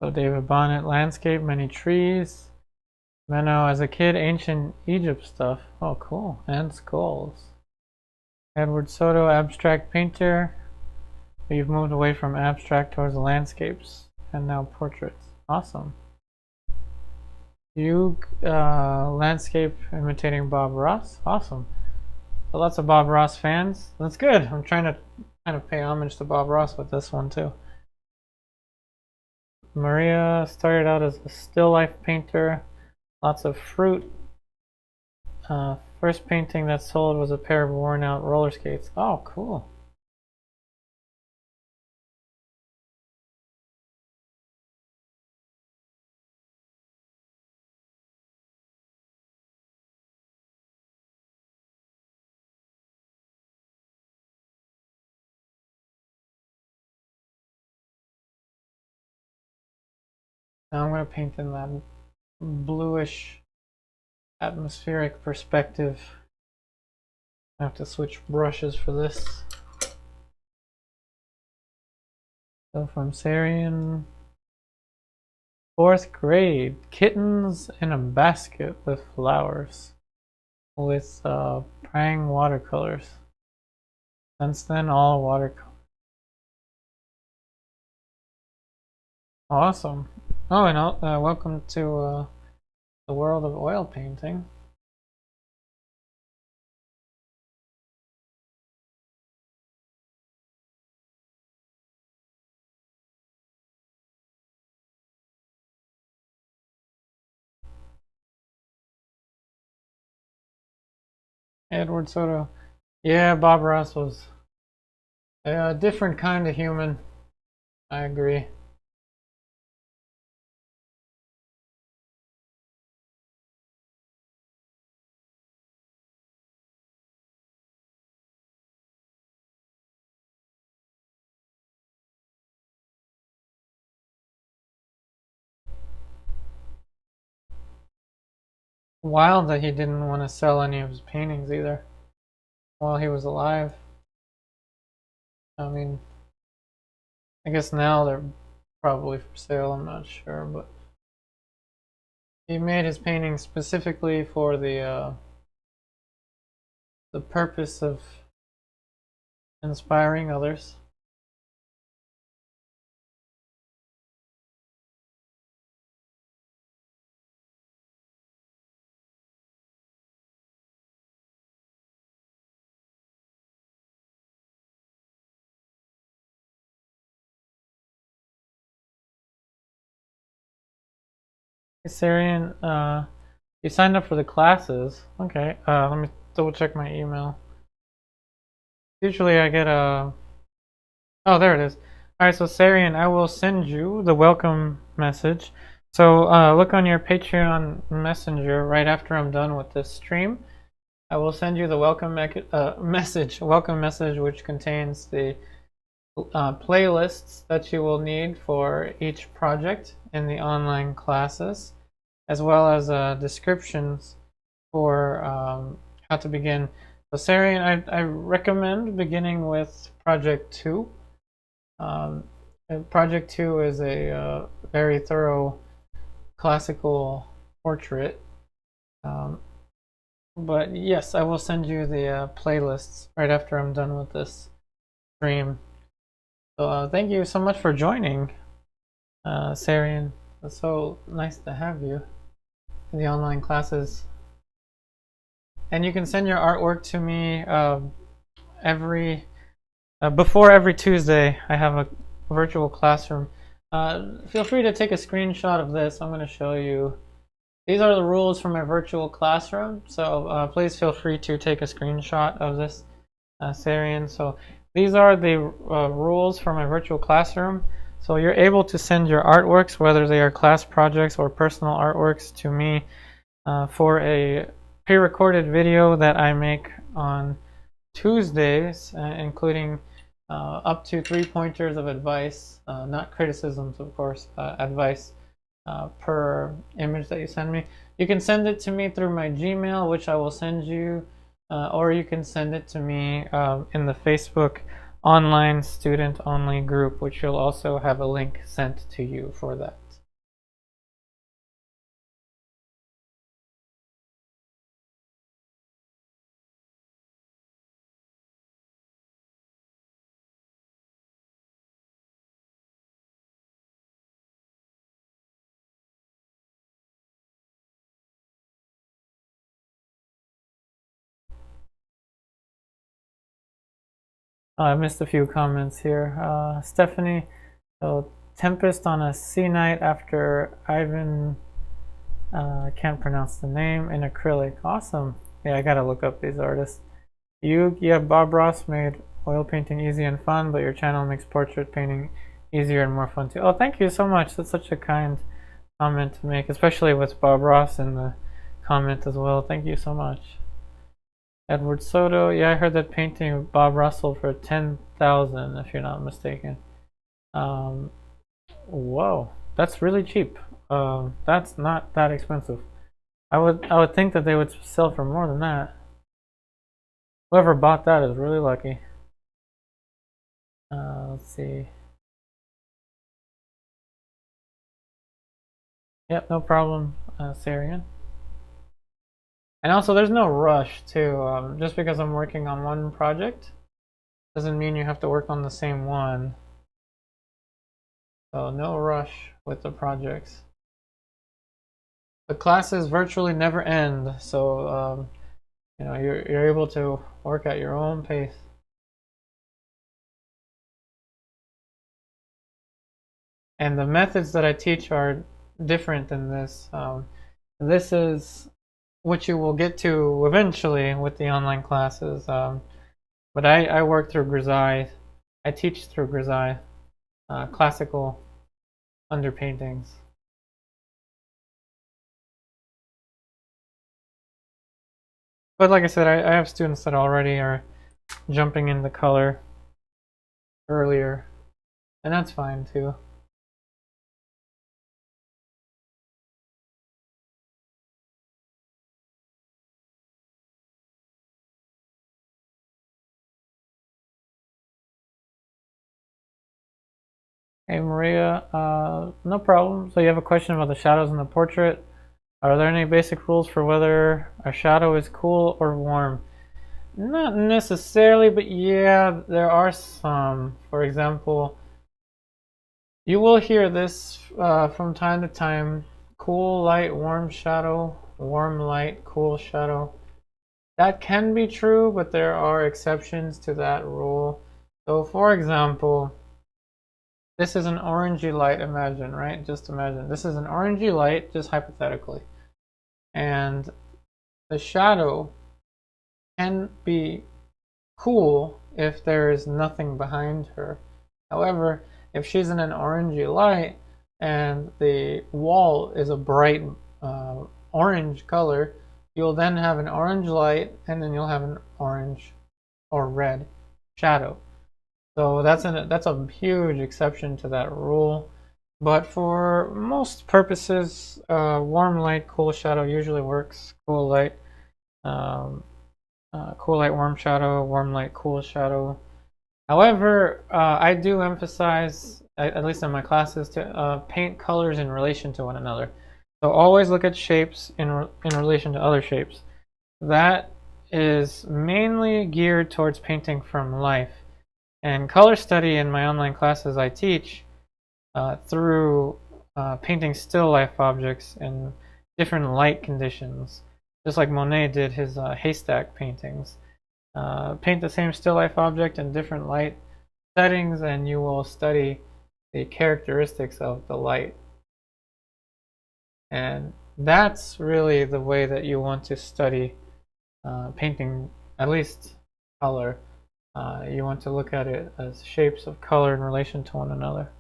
So David Bonnet, landscape, many trees. Menno, as a kid, ancient Egypt stuff. Oh, cool. And skulls. Edward Soto, abstract painter. You've moved away from abstract towards the landscapes and now portraits. Awesome. You landscape imitating Bob Ross. Awesome. So lots of Bob Ross fans. That's good. I'm trying to kind of pay homage to Bob Ross with this one too. Maria started out as a still life painter. Lots of fruit. First painting that sold was a pair of worn out roller skates. Oh, cool. Now I'm going to paint in that bluish atmospheric perspective. I have to switch brushes for this. So from Cerulean, 4th grade, kittens in a basket with flowers, with praying watercolors. Since then, all watercolors. Awesome. Oh, and welcome to the world of oil painting. Edward Soto. Yeah, Bob Ross was a different kind of human. I agree. Wild that he didn't want to sell any of his paintings either while he was alive. I mean, I guess now they're probably for sale, I'm not sure, but he made his paintings specifically for the purpose of inspiring others. Cerulean, you signed up for the classes. Okay, let me double check my email. Usually I get a... Oh, there it is. Alright, so Cerulean, I will send you the welcome message. So look on your Patreon messenger right after I'm done with this stream. I will send you the welcome message, which contains the playlists that you will need for each project in the online classes, as well as descriptions for how to begin. So Cerulean, I recommend beginning with Project 2. Project 2 is a very thorough classical portrait. But yes, I will send you the playlists right after I'm done with this stream. So thank you so much for joining, Cerulean. It's so nice to have you in the online classes. And you can send your artwork to me before every Tuesday. I have a virtual classroom. Feel free to take a screenshot of this. I'm going to show you. These are the rules for my virtual classroom, so please feel free to take a screenshot of this, Cerulean. So these are the rules for my virtual classroom. So you're able to send your artworks, whether they are class projects or personal artworks, to me for a pre-recorded video that I make on Tuesdays, including up to 3 pointers of advice, not criticisms, of course, advice per image that you send me. You can send it to me through my Gmail, which I will send you, or you can send it to me in the Facebook online student only group, which you'll also have a link sent to you for that. I missed a few comments here. Stephanie, so Tempest on a Sea Night after Ivan, can't pronounce the name, in acrylic. Awesome. Yeah, I gotta look up these artists. Yeah, Bob Ross made oil painting easy and fun, but your channel makes portrait painting easier and more fun too. Oh, thank you so much. That's such a kind comment to make, especially with Bob Ross in the comment as well. Thank you so much. Edward Soto, yeah, I heard that painting of Bob Russell for 10,000, if you're not mistaken. Whoa, that's really cheap. That's not that expensive. I would think that they would sell for more than that. Whoever bought that is really lucky. Let's see. Yep, no problem, Sarian. And also, there's no rush too. Just because I'm working on one project doesn't mean you have to work on the same one. So no rush with the projects. The classes virtually never end, so you know you're able to work at your own pace. And the methods that I teach are different than this. This is what you will get to eventually with the online classes. But I work through Grisaille. I teach through Grisaille, classical underpaintings. But like I said, I have students that already are jumping into color earlier, and that's fine too. Hey Maria, no problem. So you have a question about the shadows in the portrait. Are there any basic rules for whether a shadow is cool or warm? Not necessarily, but yeah, there are some. For example, you will hear this from time to time. Cool light, warm shadow, warm light, cool shadow. That can be true, but there are exceptions to that rule. So for example, this is an orangey light, imagine, right? Just imagine. This is an orangey light, just hypothetically. And the shadow can be cool if there is nothing behind her. However, if she's in an orangey light and the wall is a bright orange color, you'll then have an orange light and then you'll have an orange or red shadow. So that's a huge exception to that rule. But for most purposes, warm light, cool shadow usually works. Cool light, warm shadow, warm light, cool shadow. However, I do emphasize, at least in my classes, to paint colors in relation to one another. So always look at shapes in relation to other shapes. That is mainly geared towards painting from life. And color study in my online classes I teach through painting still life objects in different light conditions, just like Monet did his haystack paintings. Paint the same still life object in different light settings and you will study the characteristics of the light. And that's really the way that you want to study painting, at least color. You want to look at it as shapes of color in relation to one another.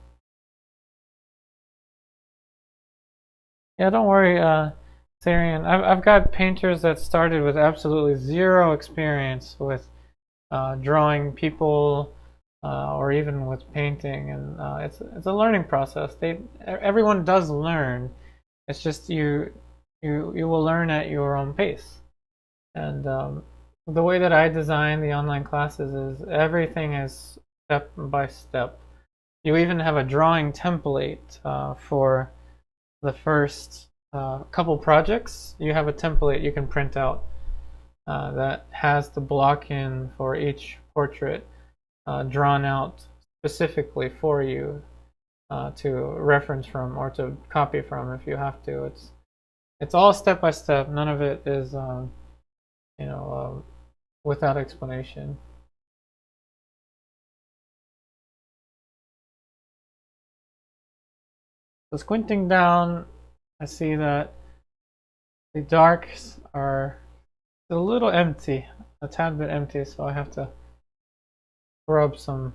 Yeah, don't worry, Sarian. I've got painters that started with absolutely zero experience with drawing people or even with painting, and it's a learning process. Everyone does learn. It's just you will learn at your own pace. And the way that I design the online classes is everything is step by step. You even have a drawing template for the first couple projects. You have a template you can print out that has the block in for each portrait drawn out specifically for you to reference from or to copy from if you have to. It's all step by step. None of it is you know without explanation. So squinting down, I see that the darks are a little empty, a tad bit empty, so I have to rub some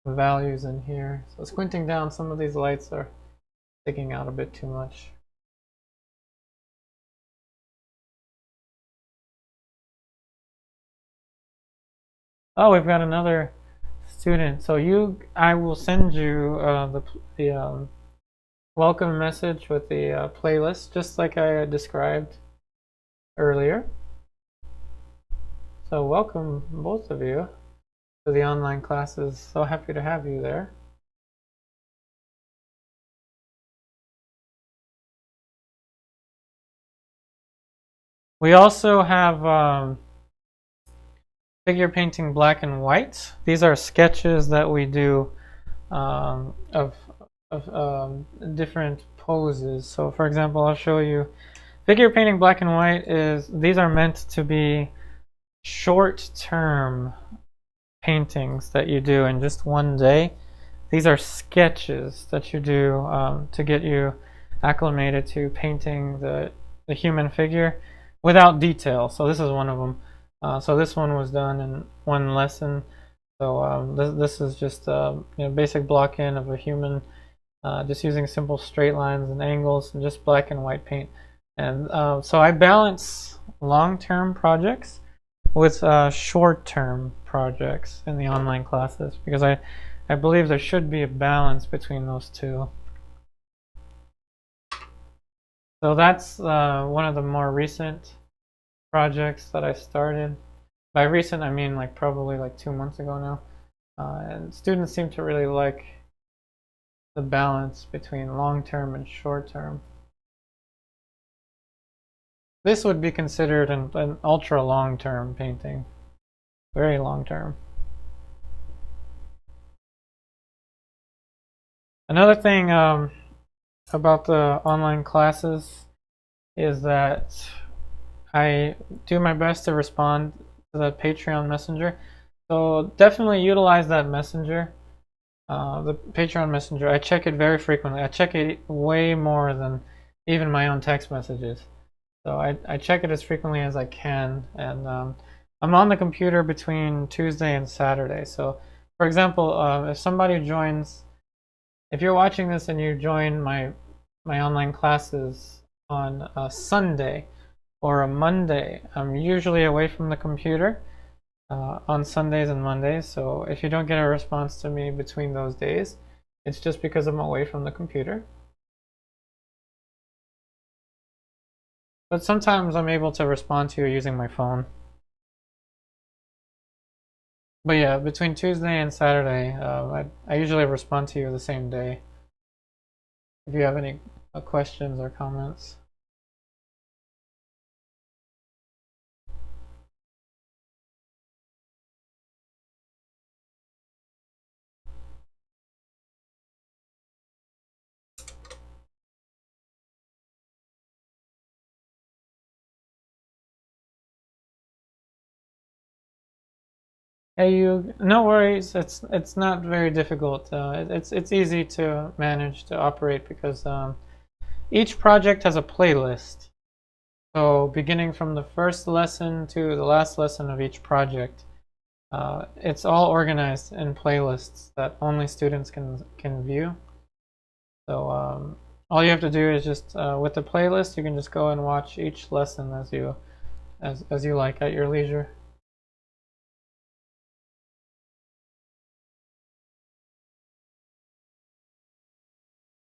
values in here. So squinting down, some of these lights are sticking out a bit too much. Oh, we've got another student. So I will send you the welcome message with the playlist, just like I described earlier. So welcome both of you to the online classes. So happy to have you there. We also have figure painting black and white. These are sketches that we do of different poses. So for example, I'll show you figure painting black and white these are meant to be short-term paintings that you do in just one day. These are sketches that you do to get you acclimated to painting the human figure without detail. So this is one of them. So this one was done in one lesson. So this is just basic block in of a human, just using simple straight lines and angles and just black and white paint. And so I balance long-term projects with short-term projects in the online classes because I believe there should be a balance between those two. So that's one of the more recent projects that I started. By recent, I mean like probably like 2 months ago now. And students seem to really like the balance between long-term and short-term. This would be considered an ultra long-term painting. Very long-term. Another thing about the online classes is that I do my best to respond to the Patreon messenger. So definitely utilize that messenger, the Patreon messenger. I check it very frequently. I check it way more than even my own text messages. So I check it as frequently as I can, and I'm on the computer between Tuesday and Saturday. So for example, if somebody joins, if you're watching this and you join my online classes on a Sunday or a Monday, I'm usually away from the computer on Sundays and Mondays. So if you don't get a response to me between those days, it's just because I'm away from the computer. But sometimes I'm able to respond to you using my phone. But yeah, between Tuesday and Saturday, I usually respond to you the same day. If you have any questions or comments. Hey, no worries. It's not very difficult. It's easy to manage to operate because each project has a playlist. So beginning from the first lesson to the last lesson of each project, it's all organized in playlists that only students can view. So all you have to do is just with the playlist, you can just go and watch each lesson as you like at your leisure.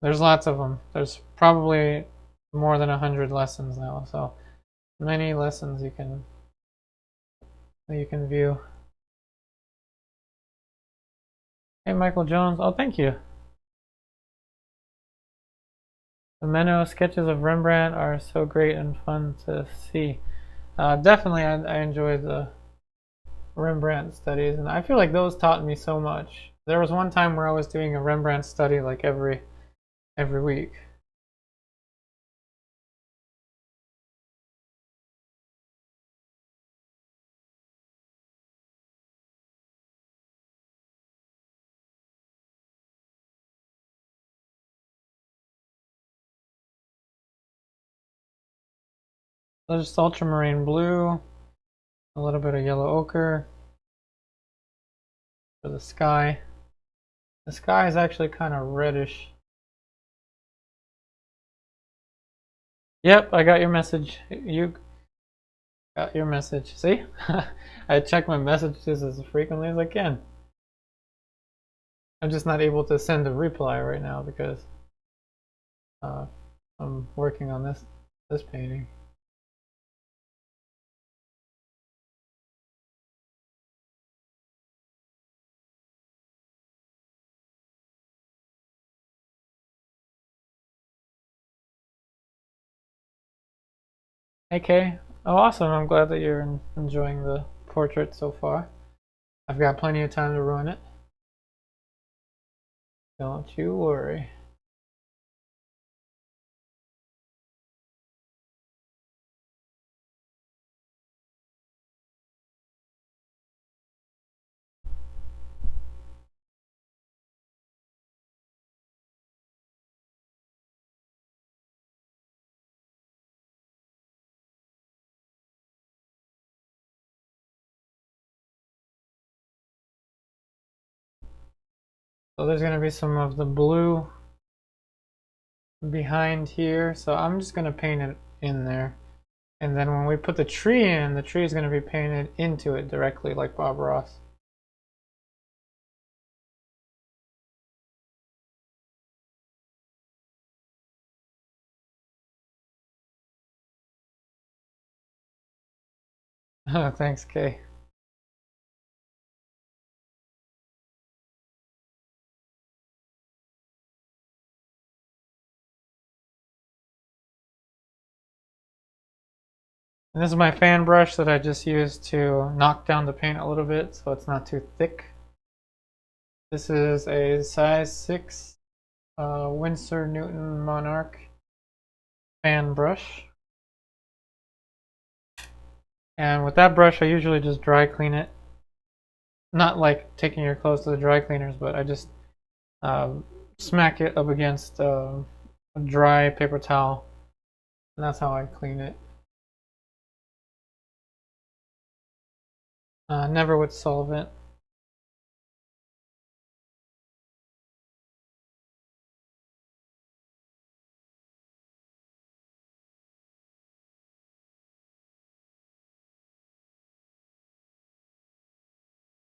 There's lots of them. There's probably more than 100 lessons now, so many lessons you can view. Hey, Michael Jones. Oh, thank you. The Menno sketches of Rembrandt are so great and fun to see. Definitely, I enjoy the Rembrandt studies, and I feel like those taught me so much. There was one time where I was doing a Rembrandt study like every week. So just ultramarine blue, a little bit of yellow ochre for the sky. The sky is actually kind of reddish. Yep, I got your message. You got your message. See? I check my messages as frequently as I can. I'm just not able to send a reply right now because I'm working on this painting. Hey Kay, Oh, awesome. I'm glad that you're enjoying the portrait so far. I've got plenty of time to ruin it. Don't you worry. So there's going to be some of the blue behind here. So I'm just going to paint it in there. And then when we put the tree in, the tree is going to be painted into it directly like Bob Ross. Thanks, Kay. And this is my fan brush that I just used to knock down the paint a little bit so it's not too thick. This is a size 6 Winsor Newton Monarch fan brush. And with that brush I usually just dry clean it. Not like taking your clothes to the dry cleaners, but I just smack it up against a dry paper towel. And that's how I clean it. Never with solvent.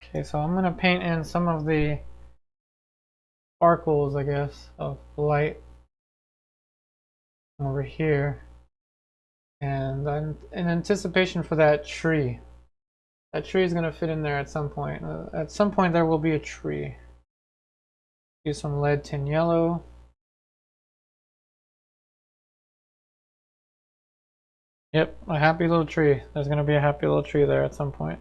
Okay, so I'm going to paint in some of the sparkles, I guess, of light over here. And I'm in anticipation for that tree. That tree is going to fit in there at some point. At some point there will be a tree. Use some lead tin yellow. Yep, a happy little tree. There's going to be a happy little tree there at some point.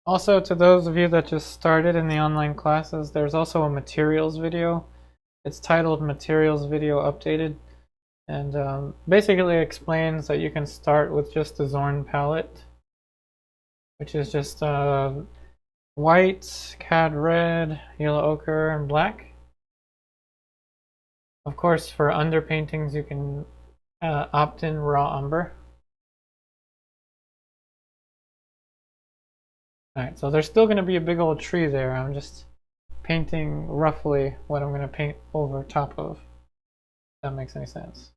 Also, to those of you that just started in the online classes, there's also a materials video. It's titled Materials Video Updated. And basically explains that you can start with just the Zorn palette, which is just white, cad red, yellow ochre, and black. Of course, for underpaintings, you can opt in raw umber. Alright, so there's still going to be a big old tree there. I'm just painting roughly what I'm going to paint over top of. If that makes any sense.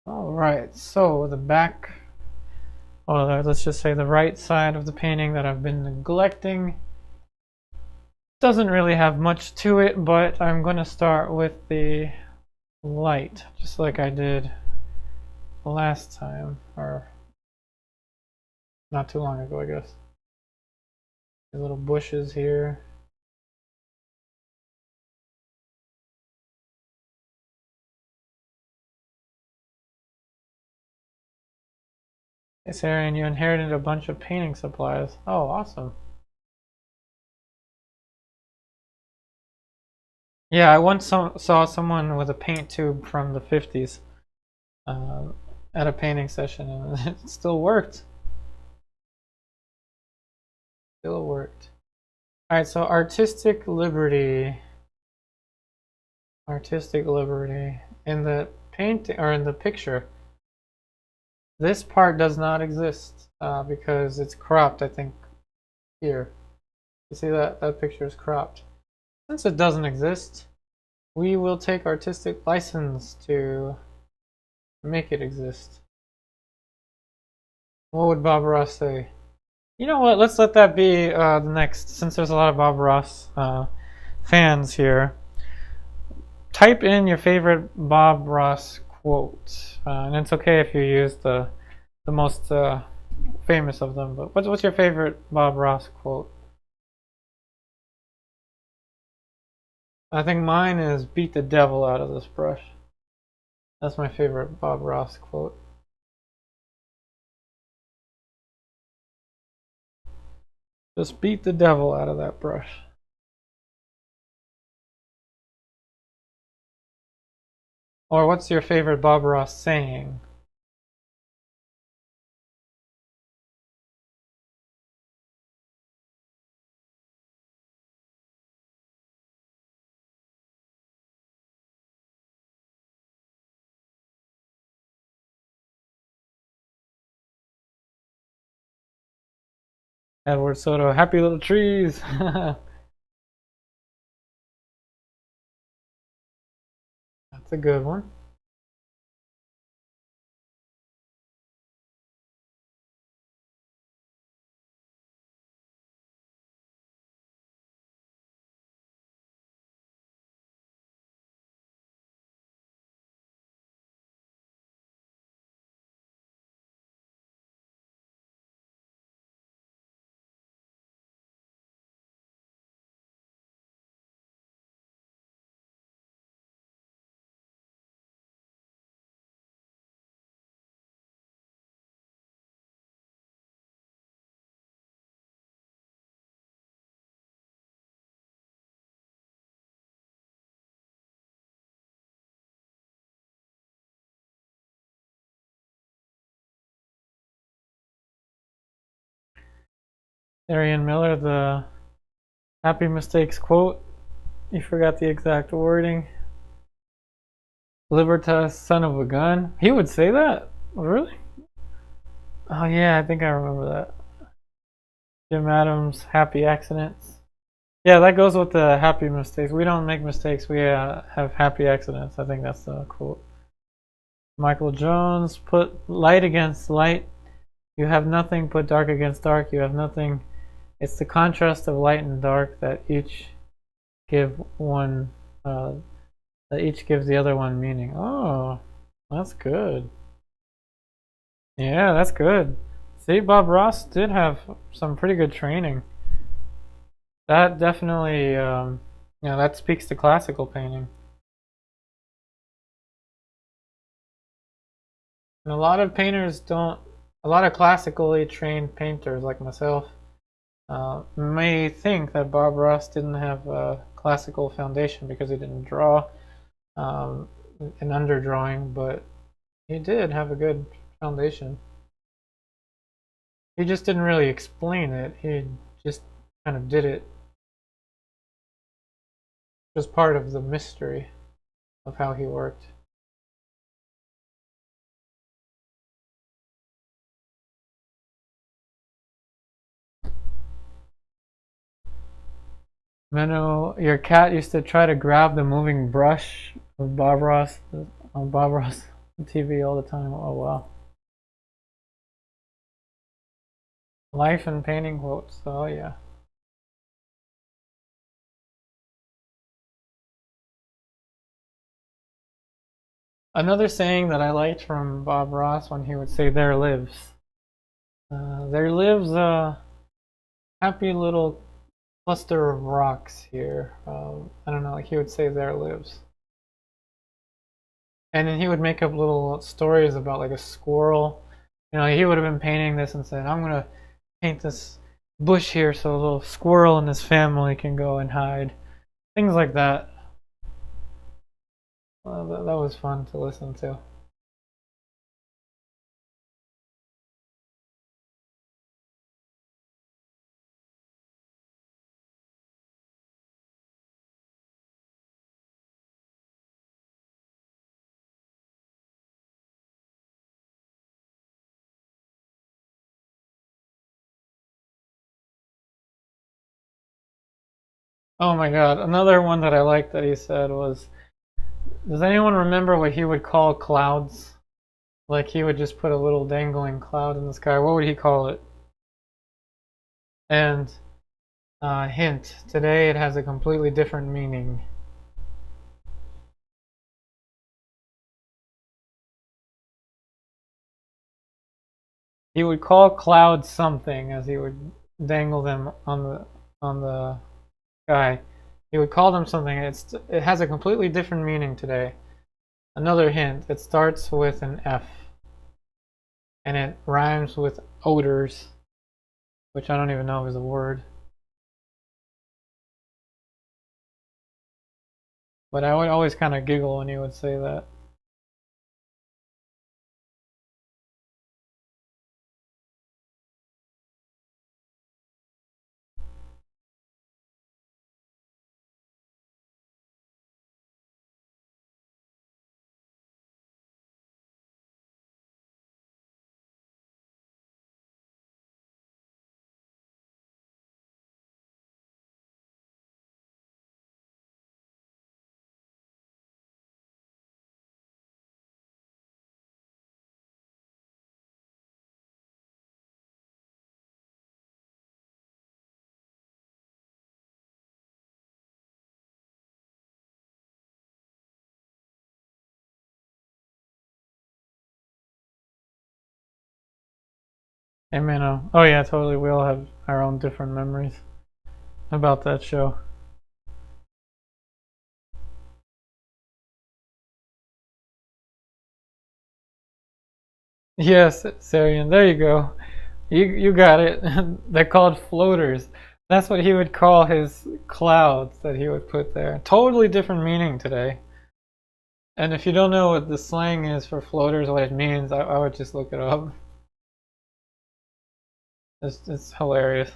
Alright, so the back, or let's just say the right side of the painting that I've been neglecting doesn't really have much to it, but I'm going to start with the light, just like I did last time, or not too long ago, I guess. The little bushes here. Hey, Sarah, and you inherited a bunch of painting supplies. Oh, awesome. Yeah, I once saw someone with a paint tube from the 50s at a painting session, and it still worked. Still worked. Alright, so artistic liberty. Artistic liberty. In the paint, or in the picture, This part does not exist because it's cropped, I think, here. You see that? That picture is cropped. Since it doesn't exist, we will take artistic license to make it exist. What would Bob Ross say? You know what? Let's let that be the next, since there's a lot of Bob Ross fans here. Type in your favorite Bob Ross quote, and it's okay if you use the most famous of them. But what's your favorite Bob Ross quote? I think mine is "Beat the devil out of this brush." That's my favorite Bob Ross quote. Just beat the devil out of that brush. Or what's your favorite Bob Ross saying? Edward Soto, happy little trees. That's a good one. Arian Miller, the happy mistakes quote. You forgot the exact wording. Libertas, son of a gun. He would say that? Really? Oh yeah, I think I remember that. Jim Adams, happy accidents. Yeah, that goes with the happy mistakes. We don't make mistakes, we have happy accidents. I think that's the quote. Michael Jones, put light against light. You have nothing, put dark against dark. You have nothing. It's the contrast of light and dark that each give one, that each gives the other one meaning. Oh, that's good. Yeah, that's good. See, Bob Ross did have some pretty good training. That definitely, that speaks to classical painting. And a lot of painters don't, a lot of classically trained painters like myself may think that Bob Ross didn't have a classical foundation because he didn't draw an underdrawing, but he did have a good foundation. He just didn't really explain it. He just kind of did it. It was part of the mystery of how he worked. Menno, your cat used to try to grab the moving brush of Bob Ross on Bob Ross TV all the time. Oh wow. Life and painting quotes. Oh yeah. Another saying that I liked from Bob Ross when he would say, "There lives." There lives a happy little cluster of rocks here. I don't know, like he would say, "There lives." And then he would make up little stories about like a squirrel. You know, he would have been painting this and said, "I'm gonna paint this bush here so a little squirrel and his family can go and hide." Things like that. That was fun to listen to. Oh my god, another one that I liked that he said was, does anyone remember what he would call clouds? Like he would just put a little dangling cloud in the sky. What would he call it? And hint, today it has a completely different meaning. He would call clouds something as he would dangle them on the sky. He would call them something. It has a completely different meaning today. Another hint, it starts with an F. And it rhymes with odors, which I don't even know is a word. But I would always kind of giggle when he would say that. Hey man, oh yeah, totally. We all have our own different memories about that show. Yes, Sarian, there you go. You got it. They're called floaters. That's what he would call his clouds that he would put there. Totally different meaning today. And if you don't know what the slang is for floaters, what it means, I would just look it up. It's hilarious.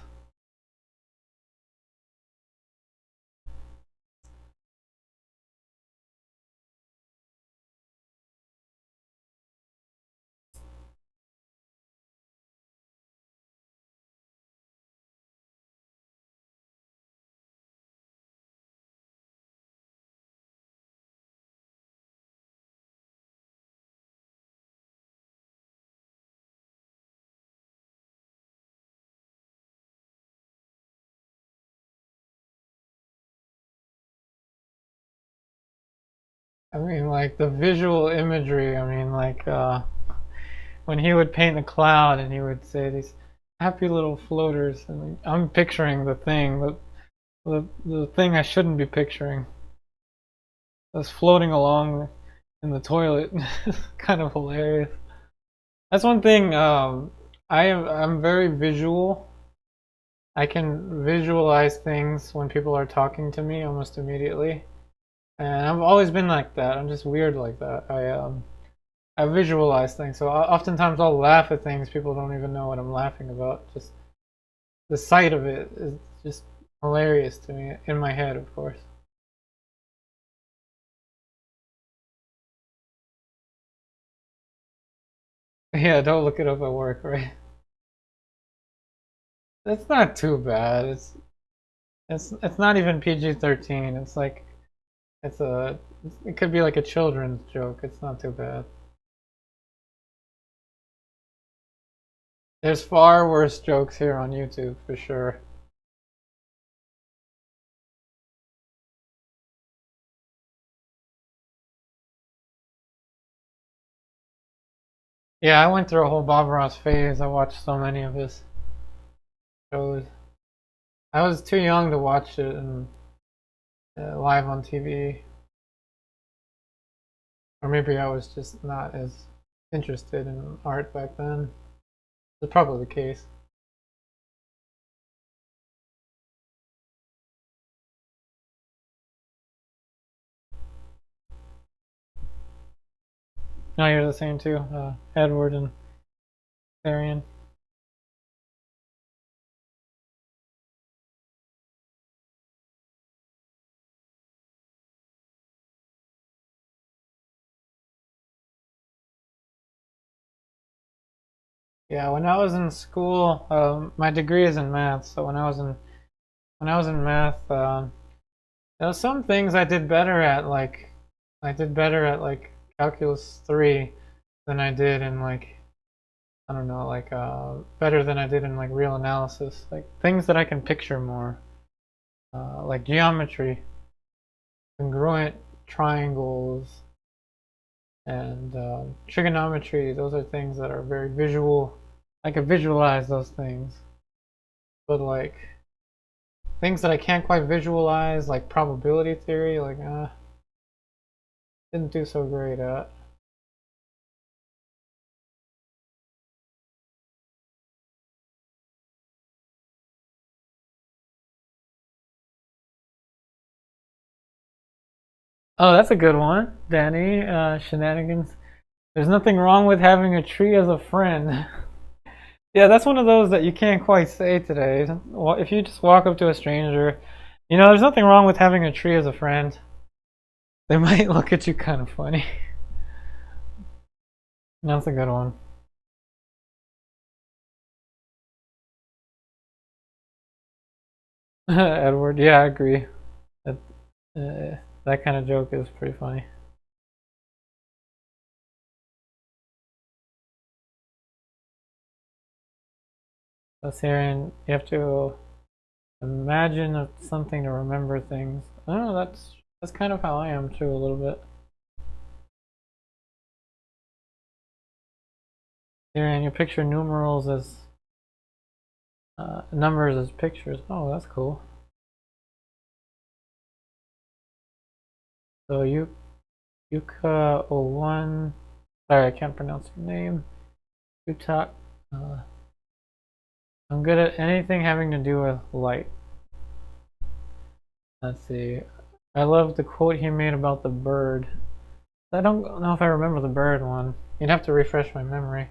I mean, like the visual imagery. I mean, like when he would paint a cloud and he would say these happy little floaters, and I'm picturing the thing, the thing I shouldn't be picturing, that's floating along in the toilet. Kind of hilarious. That's one thing. I'm very visual. I can visualize things when people are talking to me almost immediately, and I've always been like that. I'm just weird like that. I visualize things, so oftentimes I'll laugh at things people don't even know what I'm laughing about. Just the sight of it is just hilarious to me in my head, of course. Yeah, don't look it up at work, right? It's not too bad. It's not even PG-13. It's like it's a it could be like a children's joke. It's not too bad. There's far worse jokes here on YouTube for sure. Yeah, I went through a whole Bob Ross phase. I watched so many of his shows. I was too young to watch it and live on TV, or maybe I was just not as interested in art back then. It's probably the case. No, you're the same too, Edward and Arian. Yeah, when I was in school, my degree is in math. So when I was in math, Now, some things I did better at, like Calculus 3 than I did in like, I don't know, like better than I did in like real analysis. Like things that I can picture more, like geometry, congruent triangles, and trigonometry. Those are things that are very visual. I can visualize those things, but like things that I can't quite visualize, like probability theory, like didn't do so great at. Oh, that's a good one, Danny. Shenanigans. There's nothing wrong with having a tree as a friend. Yeah, that's one of those that you can't quite say today. If you just walk up to a stranger, there's nothing wrong with having a tree as a friend. They might look at you kind of funny. That's a good one. Edward, yeah, I agree. That, that kind of joke is pretty funny. Let's hear, and you have to imagine something to remember things. Oh, that's kind of how I am too, a little bit. Here, and you picture numerals as numbers as pictures. Oh, that's cool. So Yuka01. Sorry, I can't pronounce your name. Utak. Uh, I'm good at anything having to do with light. Let's see. I love the quote he made about the bird. I don't know if I remember the bird one. You'd have to refresh my memory.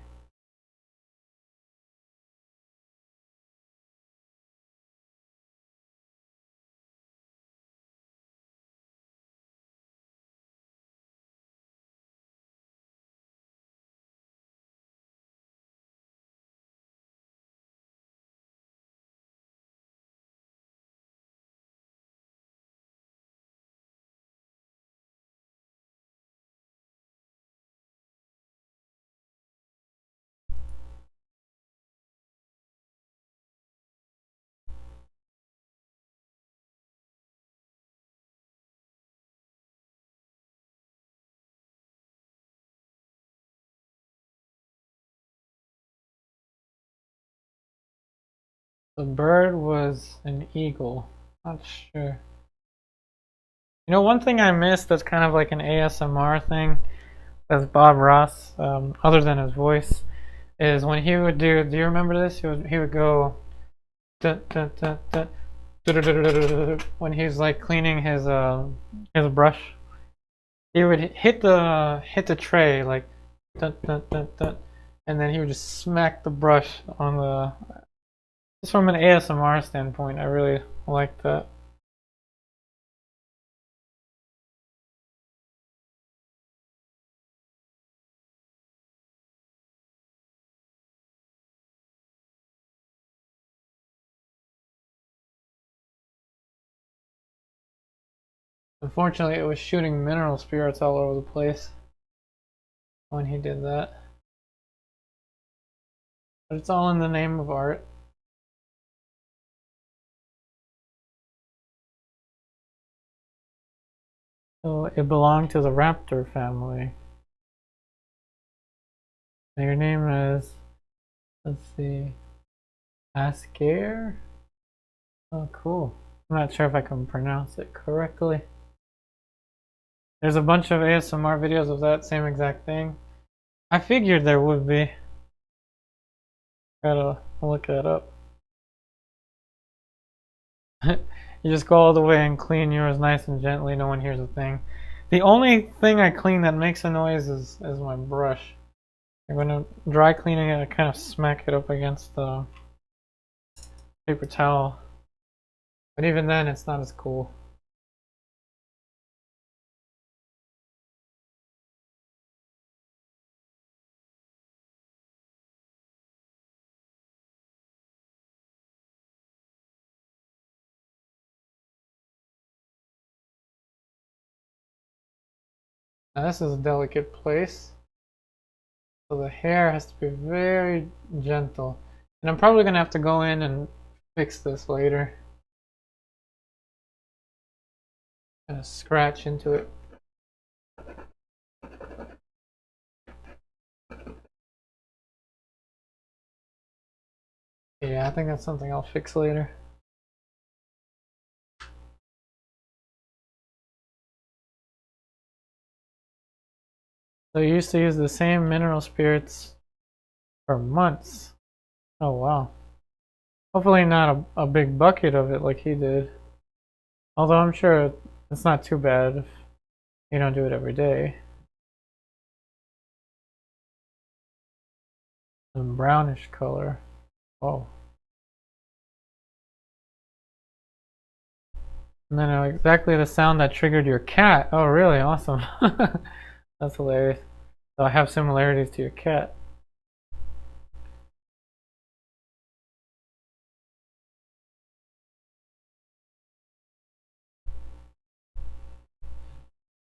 The bird was an eagle. Not sure. One thing I missed that's kind of like an ASMR thing, that's Bob Ross, other than his voice, is when he would do you remember this? He would go dun, dun, dun, dun, when he's like cleaning his brush. He would hit the tray like dun, dun, dun, dun, and then he would just smack the brush on the. Just from an ASMR standpoint, I really like that. Unfortunately, it was shooting mineral spirits all over the place when he did that. But it's all in the name of art. So it belonged to the raptor family. And your name is, let's see, Asker? Oh, cool. I'm not sure if I can pronounce it correctly. There's a bunch of ASMR videos of that same exact thing. I figured there would be. Gotta look that up. You just go all the way and clean yours nice and gently. No one hears a thing. The only thing I clean that makes a noise is my brush. I'm gonna dry cleaning it. I kind of smack it up against the paper towel. But even then, it's not as cool. Now this is a delicate place, so the hair has to be very gentle. And I'm probably going to have to go in and fix this later. Gonna scratch into it. Yeah, I think that's something I'll fix later. So you used to use the same mineral spirits for months. Oh wow. Hopefully not a big bucket of it like he did. Although I'm sure it's not too bad if you don't do it every day. Some brownish color. Oh. And then exactly the sound that triggered your cat. Oh really? Awesome. That's hilarious. So I have similarities to your cat.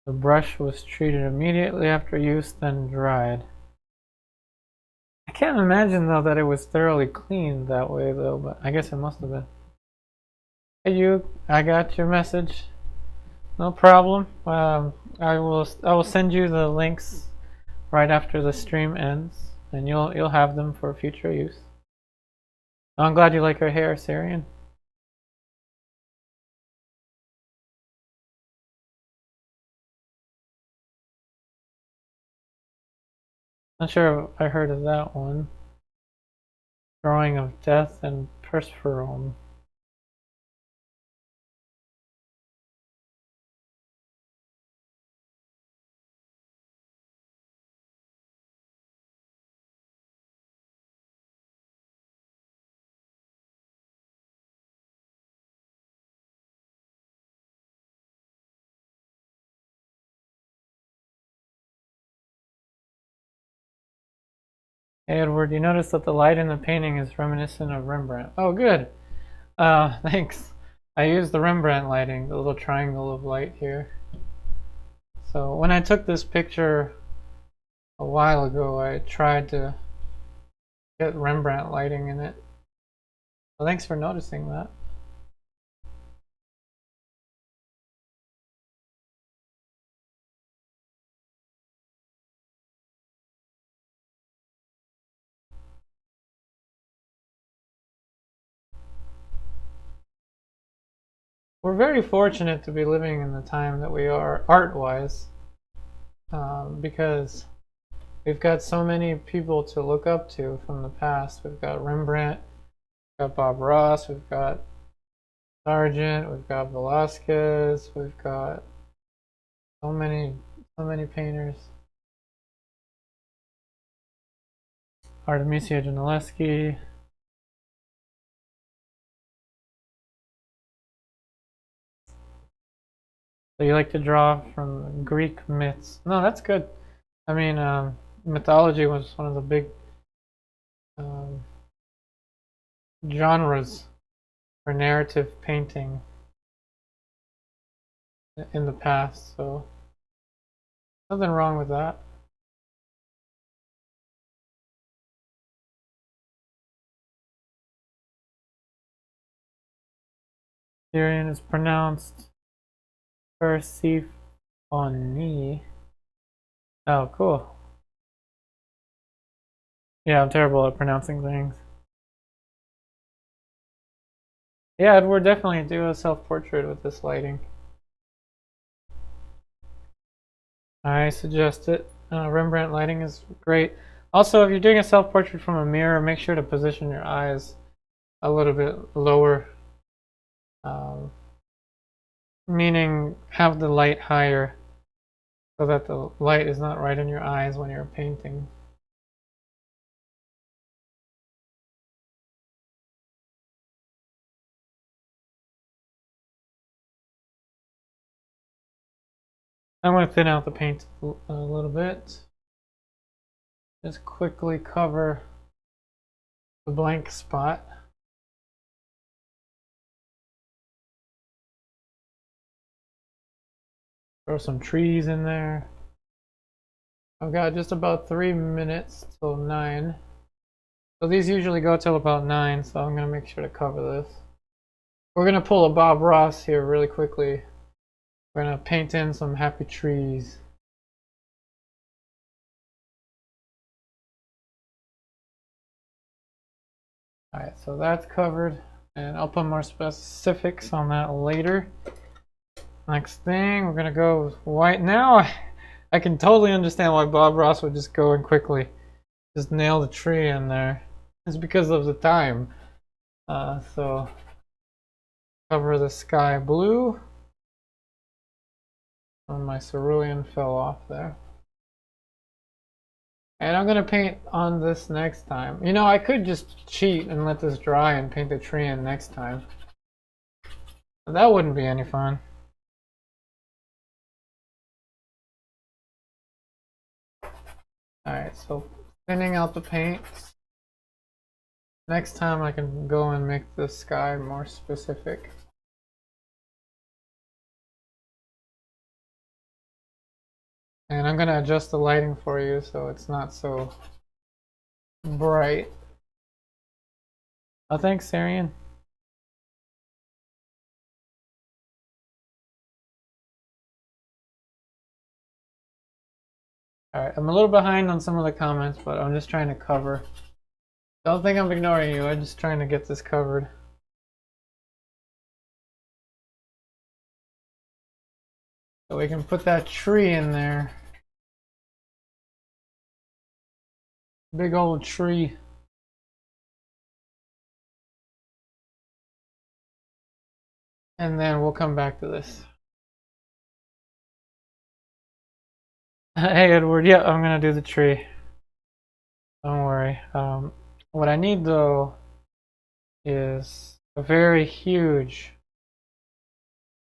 The brush was treated immediately after use, then dried. I can't imagine though that it was thoroughly cleaned that way though, but I guess it must have been. Hey you, I got your message. No problem. I will send you the links right after the stream ends, and you'll have them for future use. I'm glad you like our hair, Syrian. Not sure if I heard of that one. Drawing of Death and Persephone. Hey Edward, you notice that the light in the painting is reminiscent of Rembrandt. Oh good. Thanks. I used the Rembrandt lighting, the little triangle of light here. So when I took this picture a while ago, I tried to get Rembrandt lighting in it. So thanks for noticing that. We're very fortunate to be living in the time that we are, art-wise, because we've got so many people to look up to from the past. We've got Rembrandt, we've got Bob Ross, we've got Sargent, we've got Velasquez, we've got so many painters. Artemisia Gentileschi. So you like to draw from Greek myths? No, that's good. I mean, mythology was one of the big genres for narrative painting in the past, so nothing wrong with that. Syrian is pronounced Persephone. Oh, cool. Yeah, I'm terrible at pronouncing things. Yeah, we'll definitely do a self-portrait with this lighting. I suggest it. Rembrandt lighting is great. Also, if you're doing a self-portrait from a mirror, make sure to position your eyes a little bit lower. Meaning have the light higher so that the light is not right in your eyes when you're painting. I'm going to thin out the paint a little bit. Just quickly cover the blank spot. Throw some trees in there. I've got just about 3 minutes till 9. So these usually go till about 9, so I'm going to make sure to cover this. We're going to pull a Bob Ross here really quickly. We're going to paint in some happy trees. Alright, so that's covered, and I'll put more specifics on that later. Next thing, we're going to go with white. Now I can totally understand why Bob Ross would just go in quickly. Just nail the tree in there. It's because of the time. So cover the sky blue. Oh, my cerulean fell off there. And I'm going to paint on this next time. You know, I could just cheat and let this dry and paint the tree in next time. But that wouldn't be any fun. Alright, so thinning out the paint. Next time I can go and make the sky more specific. And I'm going to adjust the lighting for you so it's not so bright. Oh, thanks, Sarian. Alright, I'm a little behind on some of the comments, but I'm just trying to cover. Don't think I'm ignoring you, I'm just trying to get this covered. So we can put that tree in there. Big old tree. And then we'll come back to this. Hey Edward, yeah, I'm gonna do the tree. Don't worry. What I need though is a very huge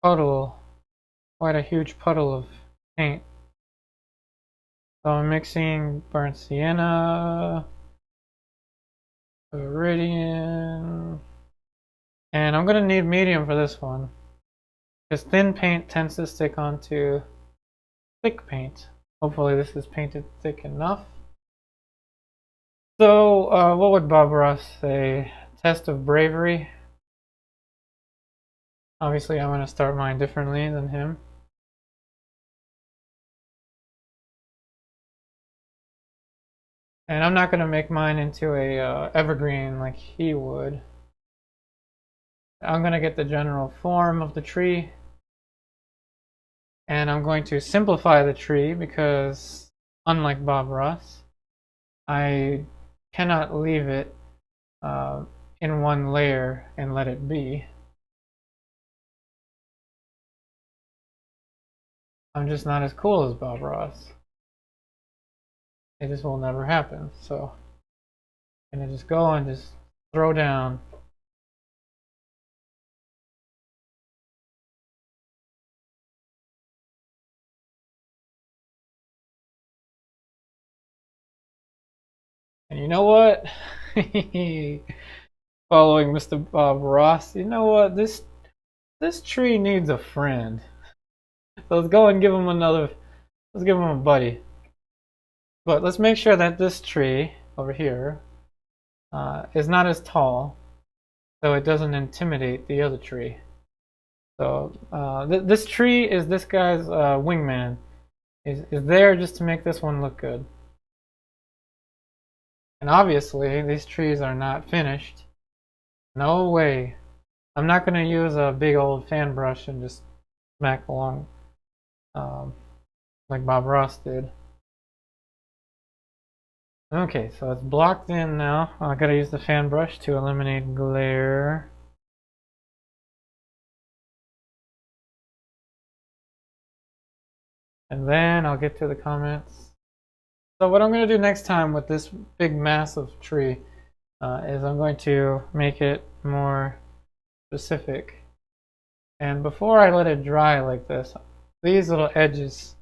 puddle, quite a huge puddle of paint. So I'm mixing burnt sienna, Viridian, and I'm gonna need medium for this one because thin paint tends to stick onto thick paint. Hopefully this is painted thick enough. So what would Bob Ross say? Test of bravery. Obviously I'm going to start mine differently than him. And I'm not going to make mine into a evergreen like he would. I'm going to get the general form of the tree. And I'm going to simplify the tree because, unlike Bob Ross, I cannot leave it in one layer and let it be. I'm just not as cool as Bob Ross. It just will never happen. So I'm gonna just go and just throw down. And you know what? Following Mr. Bob Ross, you know what? This tree needs a friend. So let's go and give him another. Let's give him a buddy. But let's make sure that this tree over here is not as tall, so it doesn't intimidate the other tree. So this tree is this guy's wingman. Is there just to make this one look good. And obviously these trees are not finished. No way. I'm not going to use a big old fan brush and just smack along like Bob Ross did. Okay, so it's blocked in now. I gotta use the fan brush to eliminate glare. And then I'll get to the comments. So what I'm going to do next time with this big massive tree is I'm going to make it more specific. And before I let it dry like this, these little edges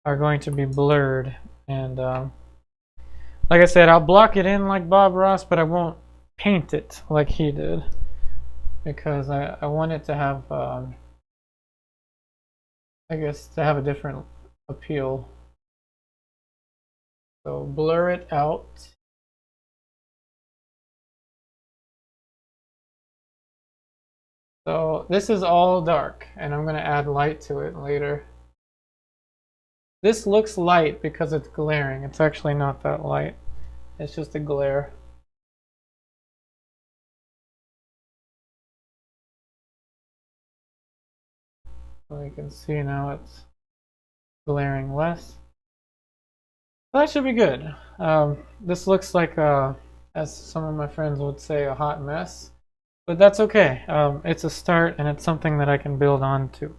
are going to be blurred. And like I said, I'll block it in like Bob Ross, but I won't paint it like he did. Because I want it to have, I guess, to have a different appeal. So blur it out. So this is all dark, and I'm going to add light to it later. This looks light because it's glaring. It's actually not that light. It's just a glare. So you can see now it's glaring less. So that should be good. This looks like, as some of my friends would say, a hot mess. But that's okay. It's a start, and it's something that I can build on to.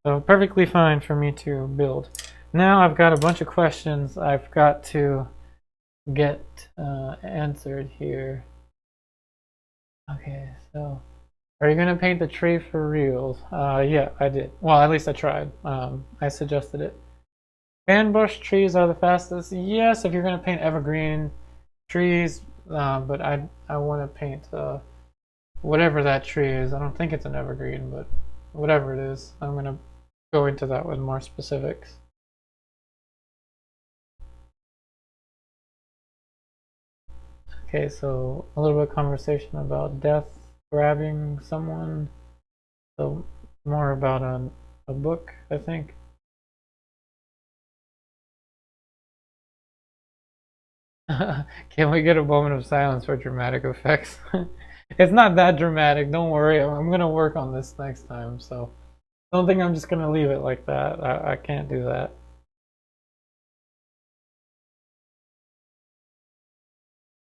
So perfectly fine for me to build. Now I've got a bunch of questions I've got to get answered here. Okay, so are you going to paint the tree for real? Yeah, I did. Well, at least I tried. I suggested it. Fan bush trees are the fastest. Yes, if you're going to paint evergreen trees, but I want to paint whatever that tree is. I don't think it's an evergreen, but whatever it is, I'm going to go into that with more specifics. Okay, so a little bit of conversation about death, grabbing someone. So more about a book, I think. Can we get a moment of silence for dramatic effects? It's not that dramatic, don't worry. I'm going to work on this next time, so don't think I'm just going to leave it like that. I can't do that.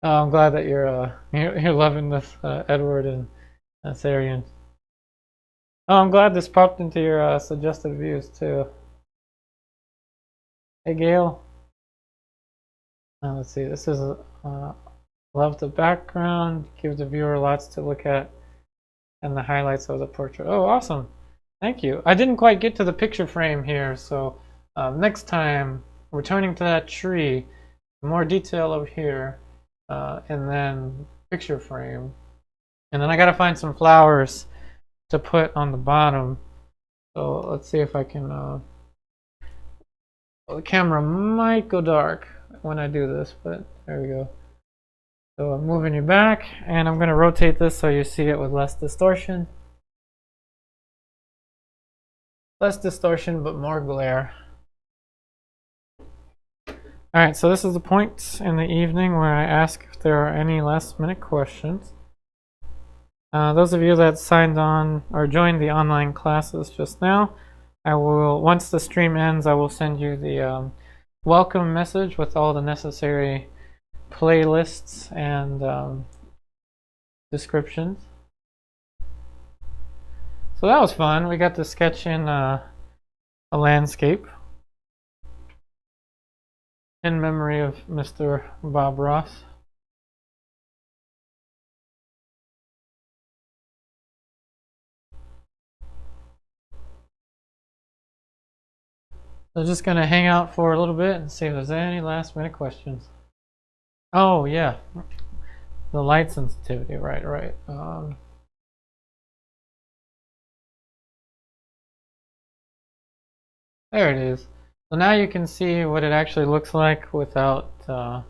Oh, I'm glad that you're loving this, Edward and Sarian. Oh, I'm glad this popped into your suggested views too. Hey, Gail. Let's see. This is love the background. Give the viewer lots to look at, and the highlights of the portrait. Oh, awesome! Thank you. I didn't quite get to the picture frame here, so next time, returning to that tree, more detail over here, and then picture frame, and then I gotta find some flowers to put on the bottom. So let's see if I can. Well, the camera might go dark when I do this, but there we go. So I'm moving you back, and I'm going to rotate this so you see it with less distortion. Less distortion, but more glare. Alright, so this is the point in the evening where I ask if there are any last minute questions. Those of you that signed on or joined the online classes just now, I will, once the stream ends, I will send you the welcome message with all the necessary playlists and descriptions. So that was fun. We got to sketch in a landscape in memory of Mr. Bob Ross. So just going to hang out for a little bit and see if there's any last minute questions. Oh, yeah. The light sensitivity, right. There it is. So now you can see what it actually looks like without the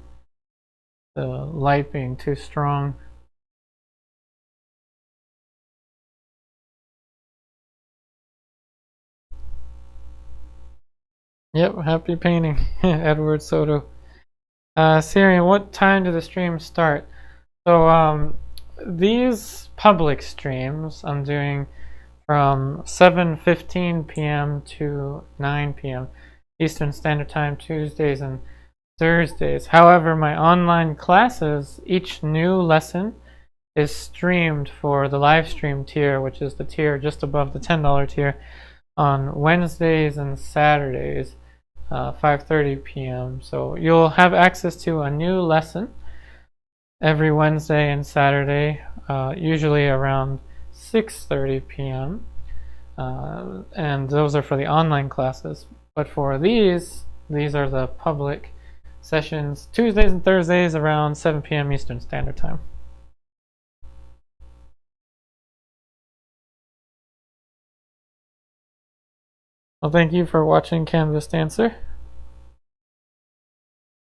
light being too strong. Yep, happy painting, Edward Soto. Siri, what time do the streams start? So these public streams I'm doing from 7:15 p.m. to 9 p.m. Eastern Standard Time, Tuesdays and Thursdays. However, my online classes, each new lesson is streamed for the live stream tier, which is the tier just above the $10 tier, on Wednesdays and Saturdays, 5:30 p.m. So you'll have access to a new lesson every Wednesday and Saturday, usually around 6:30 p.m. And those are for the online classes. But for these are the public sessions, Tuesdays and Thursdays around 7 p.m. Eastern Standard Time. Well, thank you for watching Canvas Dancer.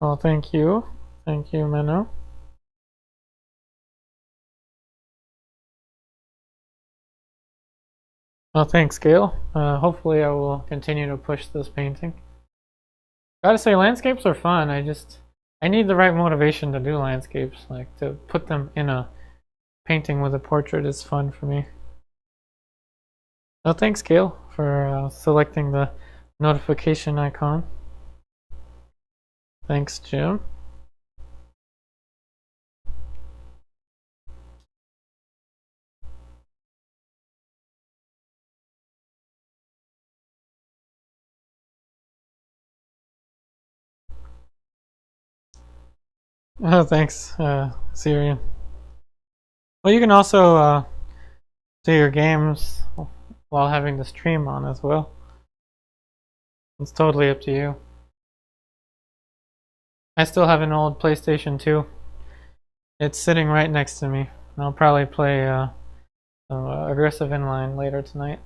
Well, thank you. Thank you, Menno. Well, thanks, Gail. Hopefully I will continue to push this painting. Gotta say, landscapes are fun. I need the right motivation to do landscapes. Like, to put them in a painting with a portrait is fun for me. Well, thanks, Gail, for selecting the notification icon. Thanks, Jim. Oh, thanks, Syrian. Well, you can also do your games while having the stream on as well. It's totally up to you. I still have an old PlayStation 2. It's sitting right next to me. And I'll probably play some aggressive inline later tonight.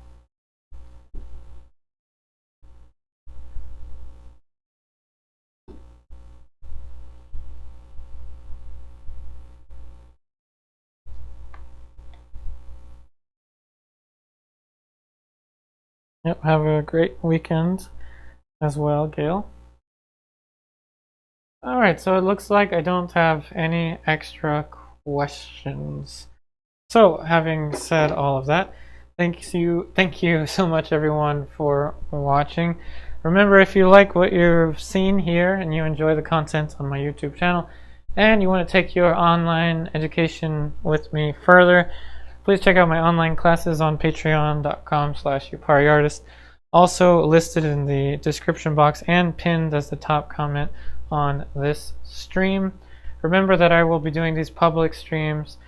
Yep, have a great weekend as well, Gail. Alright, so it looks like I don't have any extra questions. So, having said all of that, thank you so much everyone for watching. Remember, if you like what you've seen here and you enjoy the content on my YouTube channel and you want to take your online education with me further, please check out my online classes on patreon.com/upariartist, also listed in the description box and pinned as the top comment on this stream. Remember that I will be doing these public streams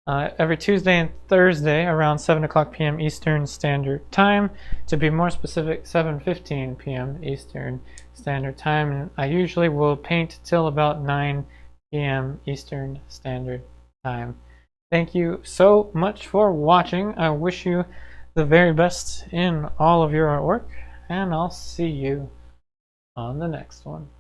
every Tuesday and Thursday around 7 o'clock p.m. Eastern Standard Time. To be more specific, 7:15 p.m. Eastern Standard Time. And I usually will paint till about 9 p.m. Eastern Standard Time. Thank you so much for watching. I wish you the very best in all of your artwork, and I'll see you on the next one.